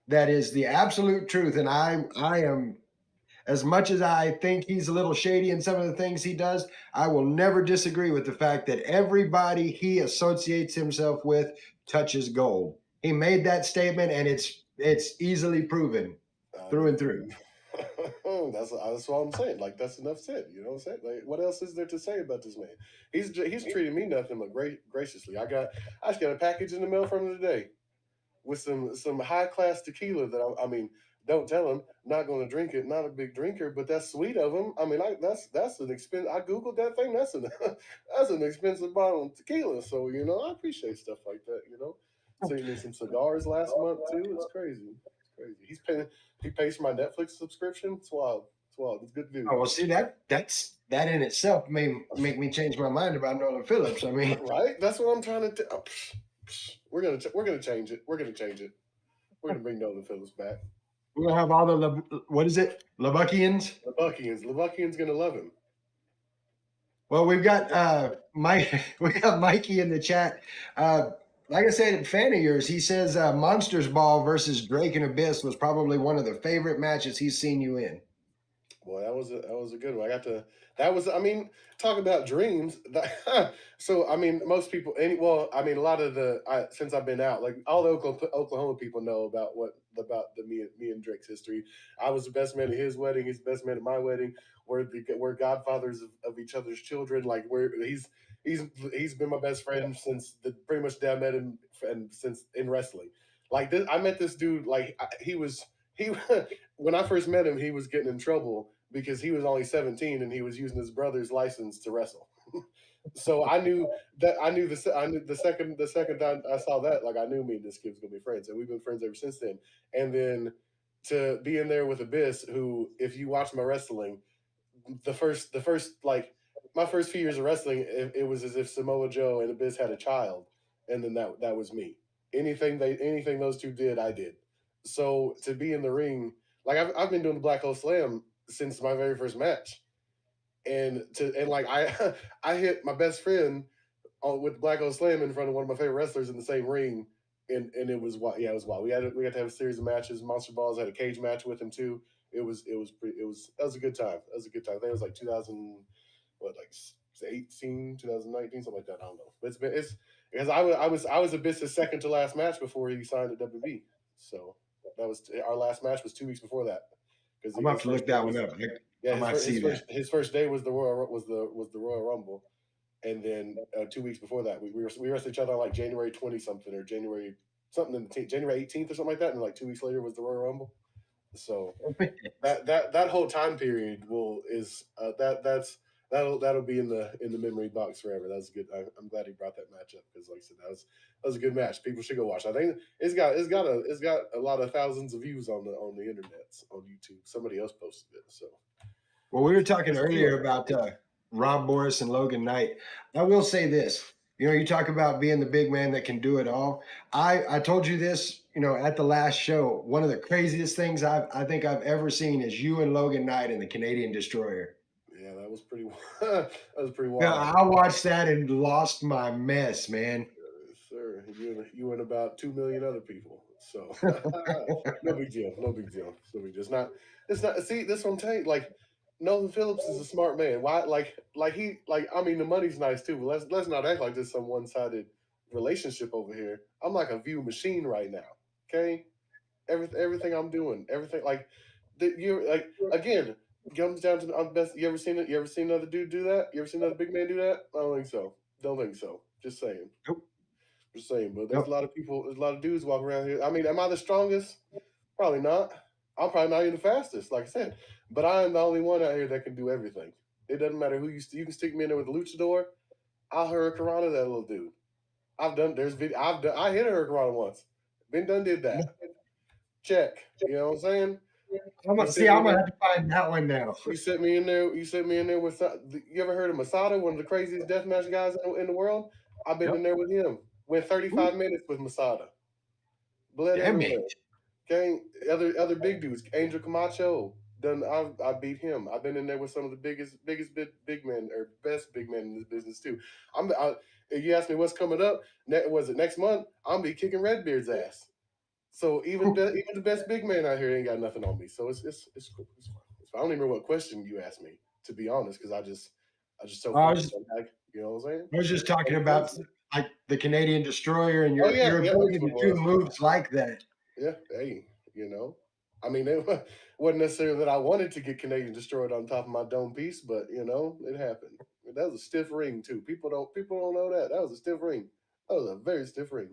that is the absolute truth. And I am, as much as I think he's a little shady in some of the things he does, I will never disagree with the fact that everybody he associates himself with touches gold. He made that statement, and it's easily proven through and through. That's what I'm saying. Like, that's enough said. You know what I'm saying? Like, what else is there to say about this man? He's treated me nothing but graciously. I just got a package in the mail from him today with some high class tequila that I mean, don't tell him, not going to drink it. Not a big drinker, but that's sweet of him. I mean, that's an expensive. I googled that thing. That's an expensive bottle of tequila. So I appreciate stuff like that. Sent me some cigars last month too. It's crazy. It's crazy. He pays for my Netflix subscription. It's wild. It's good to do. Oh, well, see, that in itself may make me change my mind about Nolan Phillips. I mean, right? That's what I'm trying to. We're gonna change it. We're gonna change it. We're gonna bring Nolan Phillips back. We're gonna have all the what is it? Lebuckians? Lebuckians gonna love him. Well, we've got we got Mikey in the chat. Like I said, a fan of yours, he says Monsters Ball versus Drake and Abyss was probably one of the favorite matches he's seen you in. Boy, that was a good one. I mean, talk about dreams. So, I mean, most people, a lot of since I've been out, like all the Oklahoma people know about me and Drake's history. I was the best man at his wedding. He's the best man at my wedding. We're godfathers of each other's children. Like he's been my best friend since pretty much day I met him and since in wrestling. Like this, I met this dude. Like he when I first met him, he was getting in trouble because he was only 17 and he was using his brother's license to wrestle. So I knew the second time I saw that, like I knew me and this kid was gonna be friends, and we've been friends ever since then. And then to be in there with Abyss, who, if you watch my wrestling, the first like my first few years of wrestling, it was as if Samoa Joe and Abyss had a child, and then that was me. Anything those two did, I did. So to be in the ring, like I've been doing the Black Hole Slam since my very first match, and like I hit my best friend with Black Hole Slam in front of one of my favorite wrestlers in the same ring, and it was wild. Yeah, it was wild. We had to have a series of matches. Monster Balls had a cage match with him too. That was a good time. That was a good time. I think it was like 2000, what, like 18, 2019, something like that. I don't know. But it's because I was Abyss's second to last match before he signed at WB. So that was our last match was 2 weeks before that. Because I'm about to look that one up. yeah, I might see that. his first day was the Royal Rumble, and then 2 weeks before that, we wrestled each other on like January 20 something or January something January 18th or something like that, and like 2 weeks later was the Royal Rumble. So that whole time period that'll be in the memory box forever. That was good. I'm glad he brought that match up because, like I said, that was a good match. People should go watch. I think it's got a lot of thousands of views on the internet on YouTube. Somebody else posted it. So Well, we were talking earlier about Rob Morris and Logan Knight. I will say this. You talk about being the big man that can do it all. I told you this, at the last show. One of the craziest things I think I've ever seen is you and Logan Knight in the Canadian Destroyer. yeah, that was pretty. That was pretty wild. Yeah, I watched that and lost my mess, man. Sir, you and about 2 million other people. So no big deal. No big deal. No big deal. It's not. It's not. See, this one telling you, like, Nolan Phillips is a smart man. Why? I mean, the money's nice too, but let's not act like there's some one sided relationship over here. I'm like a view machine right now. Okay, everything I'm doing, everything like you like again comes down to I'm best. You ever seen it? You ever seen another dude do that? You ever seen another big man do that? I don't think so. Don't think so. Just saying. Nope. Just saying. But there's Nope. a lot of people. There's a lot of dudes walking around here. I mean, am I the strongest? Probably not. I'm probably not even the fastest, like I said. But I am the only one out here that can do everything. It doesn't matter who you can stick me in there with a luchador. I'll hurricanrana that little dude. I've done. There's video. I hit a hurricanrana once. Been done. Did that. Check. You know what I'm saying? I'm gonna have to find that one now. You set me in there. You set me in there with. You ever heard of Masada, one of the craziest deathmatch guys in the world? I've been in there with him. Went 35 minutes with Masada. Bled Damn everywhere. it. Okay, other big dudes. Angel Camacho. Done. I beat him. I've been in there with some of the biggest big men or best big men in this business too. If you ask me what's coming up, was it next month? I'm gonna be kicking Redbeard's ass. So even the best big man out here ain't got nothing on me. So it's cool. It's fine. It's fine. I don't even remember what question you asked me, to be honest, because I just so you know what I'm saying? I was just talking about like the Canadian Destroyer and your yeah, ability that's to what it do was. moves like that. Yeah, hey, I mean, it wasn't necessarily that I wanted to get Canadian destroyed on top of my dome piece, but it happened. That was a stiff ring too. People don't know that. That was a stiff ring. That was a very stiff ring.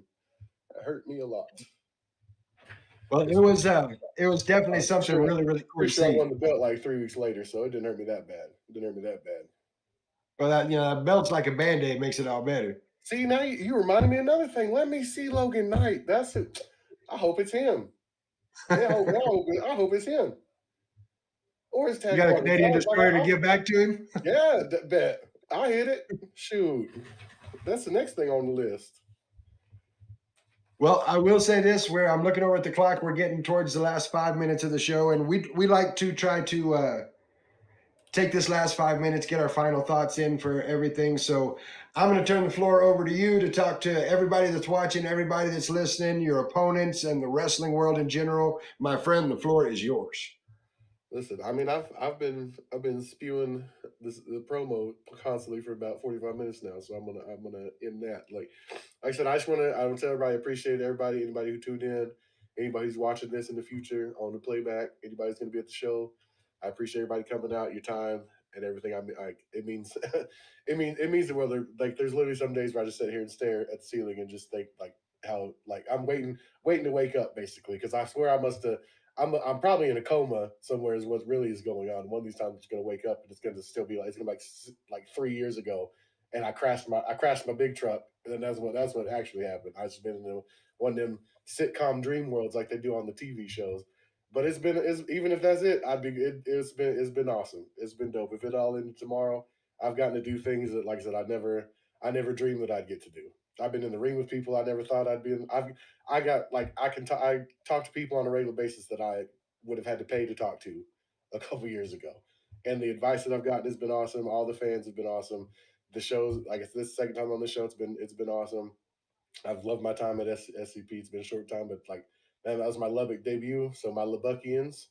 That hurt me a lot. Well, it was definitely something really, really cool to Pretty sure I see. won the belt like 3 weeks later, so it didn't hurt me that bad. It didn't hurt me that bad. Well, that belt's like a Band-Aid, makes it all better. See, now you reminded me of another thing. Let me see Logan Knight. That's it. I hope it's him. Yeah, I hope it's him. Or his tag You got a partner. Canadian Destroyer to give back to him? Yeah, bet. I hit it. Shoot. That's the next thing on the list. Well, I will say this: where I'm looking over at the clock, we're getting towards the last 5 minutes of the show, and we like to try to take this last 5 minutes, get our final thoughts in for everything. So I'm going to turn the floor over to you to talk to everybody that's watching, everybody that's listening, your opponents, and the wrestling world in general. My friend, the floor is yours. Listen, I mean, I've been spewing the promo constantly for about 45 minutes now, so I'm gonna end that. Like I said, I want to tell everybody, appreciate anybody who tuned in, anybody who's watching this in the future on the playback, anybody who's gonna be at the show. I appreciate everybody coming out, your time and everything. I mean, it means it means the world. Like there's literally some days where I just sit here and stare at the ceiling and just think like how like I'm waiting to wake up basically because I swear I must have. I'm probably in a coma somewhere is what really is going on. One of these times I'm just going to wake up and it's going to still be like it's going to be like 3 years ago, and I crashed my big truck, and then that's what actually happened. I just been in one of them sitcom dream worlds like they do on the TV shows. But it's even if that's it, it's been awesome. It's been dope. If it all ended tomorrow, I've gotten to do things that, like I said, I never dreamed that I'd get to do. I've been in the ring with people I never thought I'd be in. I got like I talk to people on a regular basis that I would have had to pay to talk to a couple years ago. And the advice that I've gotten has been awesome. All the fans have been awesome. The shows, like it's this second time on the show, it's been awesome. I've loved my time at SCP. It's been a short time, but like man, that was my Lubbock debut. So my Lubbuckians,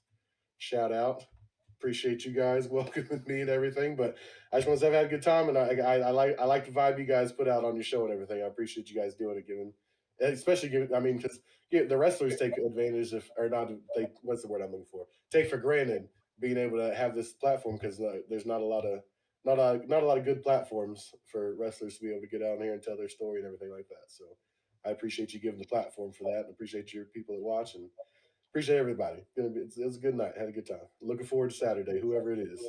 shout out. Appreciate you guys welcoming me and everything. But I just want to say I've had a good time, and I like the vibe you guys put out on your show and everything. I appreciate you guys doing it, especially given. I mean, because the wrestlers take advantage of, or not take, what's the word I'm looking for? Take for granted being able to have this platform because there's not a lot of good platforms for wrestlers to be able to get out here and tell their story and everything like that. So I appreciate you giving the platform for that, and appreciate your people that watch, and appreciate everybody. It was a good night. Had a good time. Looking forward to Saturday, whoever it is.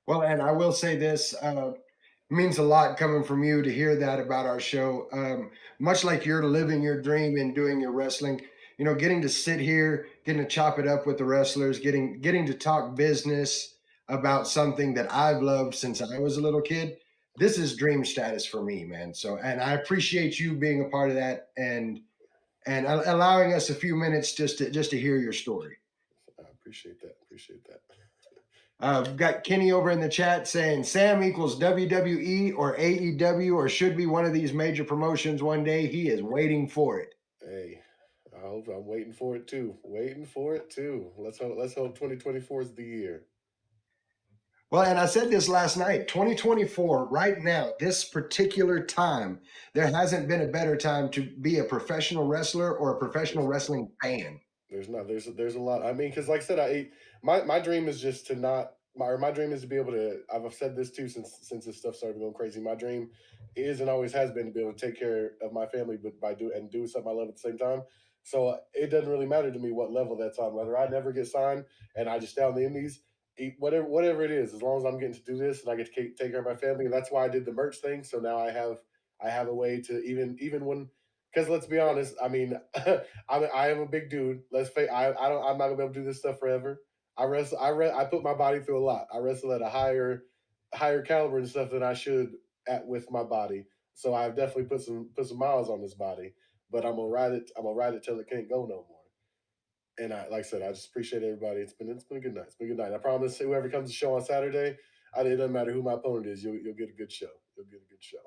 Well, and I will say this. It means a lot coming from you to hear that about our show. Much like you're living your dream and doing your wrestling, getting to sit here, getting to chop it up with the wrestlers, getting to talk business about something that I've loved since I was a little kid. This is dream status for me, man. So, and I appreciate you being a part of that and allowing us a few minutes just to hear your story. I appreciate that. Appreciate that. Got Kenny over in the chat saying Sam equals WWE or AEW or should be one of these major promotions one day. He is waiting for it. Hey, I'm waiting for it too. Waiting for it too. Let's hope 2024 is the year. Well, and I said this last night, 2024, right now, this particular time, there hasn't been a better time to be a professional wrestler or a professional wrestling fan. There's a lot. I mean, because like I said, my dream is just to not my dream is to be able to. I've said this too since this stuff started going crazy. My dream is and always has been to be able to take care of my family, but by do something I love at the same time. So it doesn't really matter to me what level that's on. Whether I never get signed and I just stay on the indies, whatever it is, as long as I'm getting to do this and I get to take care of my family, and that's why I did the merch thing. So now I have a way to even when. Because let's be honest, I mean, I am a big dude. Let's face, I'm not gonna be able to do this stuff forever. I put my body through a lot. I wrestle at a higher caliber and stuff than I should with my body. So I've definitely put some miles on this body. But I'm gonna ride it. I'm gonna ride it till it can't go no more. And like I said, I just appreciate everybody. It's been a good night. It's been a good night. I promise whoever comes to the show on Saturday, it doesn't matter who my opponent is. You'll get a good show. You'll get a good show.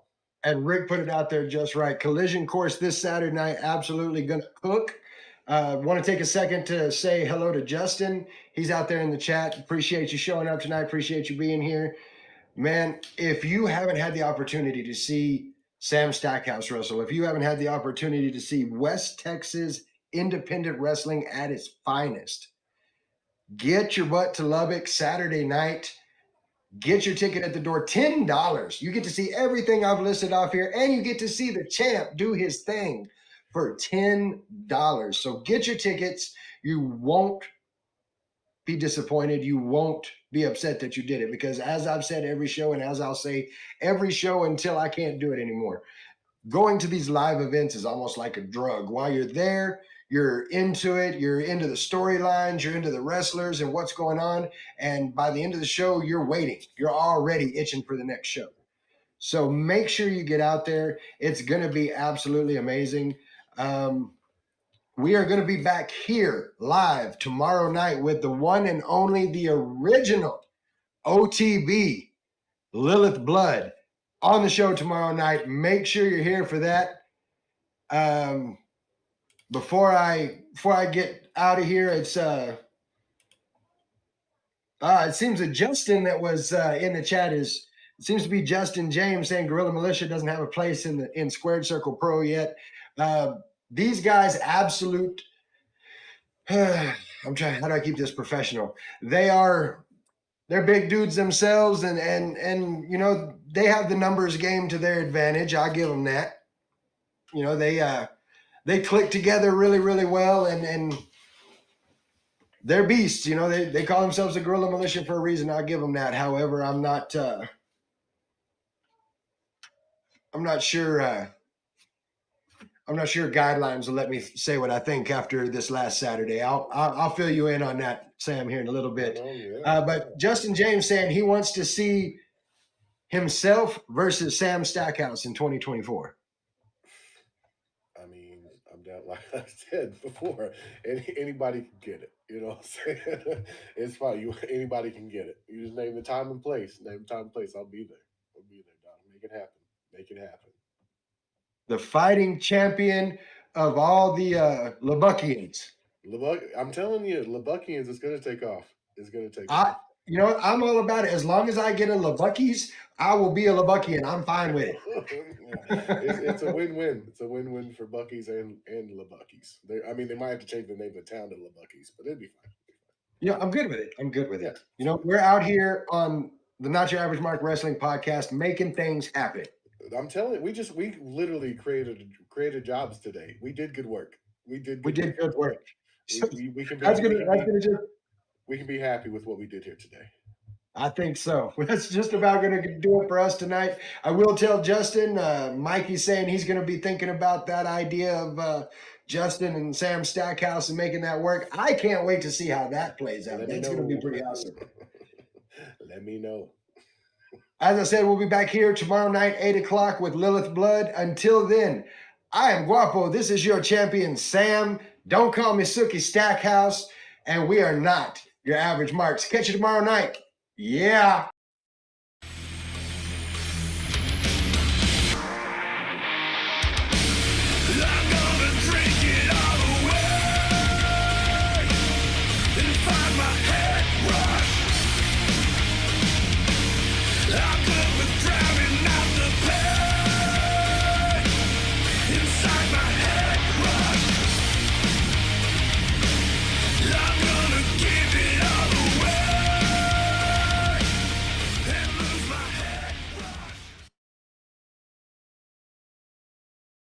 And Rick put it out there just right. Collision course this Saturday night, absolutely going to cook. Want to take a second to say hello to Justin. He's out there in the chat. Appreciate you showing up tonight. Appreciate you being here. Man, if you haven't had the opportunity to see Sam Stackhouse wrestle, if you haven't had the opportunity to see West Texas independent wrestling at its finest, get your butt to Lubbock Saturday night. Get your ticket at the door, $10. You get to see everything I've listed off here, and you get to see the champ do his thing for $10. So get your tickets. You won't be disappointed. You won't be upset that you did it because as I've said every show, and as I'll say every show until I can't do it anymore, going to these live events is almost like a drug. While you're there, you're into it, you're into the storylines, you're into the wrestlers and what's going on. And by the end of the show, you're waiting. You're already itching for the next show. So make sure you get out there. It's going to be absolutely amazing. We are going to be back here live tomorrow night with the one and only, the original OTB, Lilith Blood, on the show tomorrow night. Make sure you're here for that. Before I get out of here, it seems that Justin that was in the chat it seems to be Justin James saying Guerrilla Militia doesn't have a place in Squared Circle Pro yet. These guys, absolute. I'm trying. How do I keep this professional? They're big dudes themselves, and they have the numbers game to their advantage. I'll give them that. They click together really, really well, and they're beasts. They call themselves a Guerrilla Militia for a reason. I'll give them that. However, I'm not I'm not sure. I'm not sure guidelines will let me say what I think after this last Saturday. I'll fill you in on that, Sam, here in a little bit. But Justin James saying he wants to see himself versus Sam Stackhouse in 2024. I mean, I'm down. Like I said before, anybody can get it. You know what I'm saying? It's fine. Anybody can get it. You just name the time and place. Name the time and place. I'll be there. I'll be there, Don. Make it happen. Make it happen. The fighting champion of all the Lebuckians. I'm telling you, Lebuckians is going to take off. It's going to take off. You know what? I'm all about it. As long as I get a Lebuckies, I will be a Lebuckian. I'm fine with it. It's a win-win. It's a win-win for Buckies and Lebuckies. I mean, they might have to change the name of the town to Lebuckies, but it'd be fine. Yeah, I'm good with it. I'm good with Yeah. it. You know, we're out here on the Not Your Average Mark Wrestling Podcast making things happen. I'm telling you, we literally created jobs today. We did good work. We did good work. We can be, we can be happy with what we did here today. I think so. That's just about going to do it for us tonight. I will tell Justin, Mikey's saying he's going to be thinking about that idea of Justin and Sam Stackhouse and making that work. I can't wait to see how that plays out. That's going to be pretty awesome. Let me know. As I said, we'll be back here tomorrow night, 8 o'clock with Lilith Blood. Until then, I am Guapo. This is your champion, Sam. Don't call me Sookie Stackhouse. And we are not your average marks. Catch you tomorrow night. Yeah.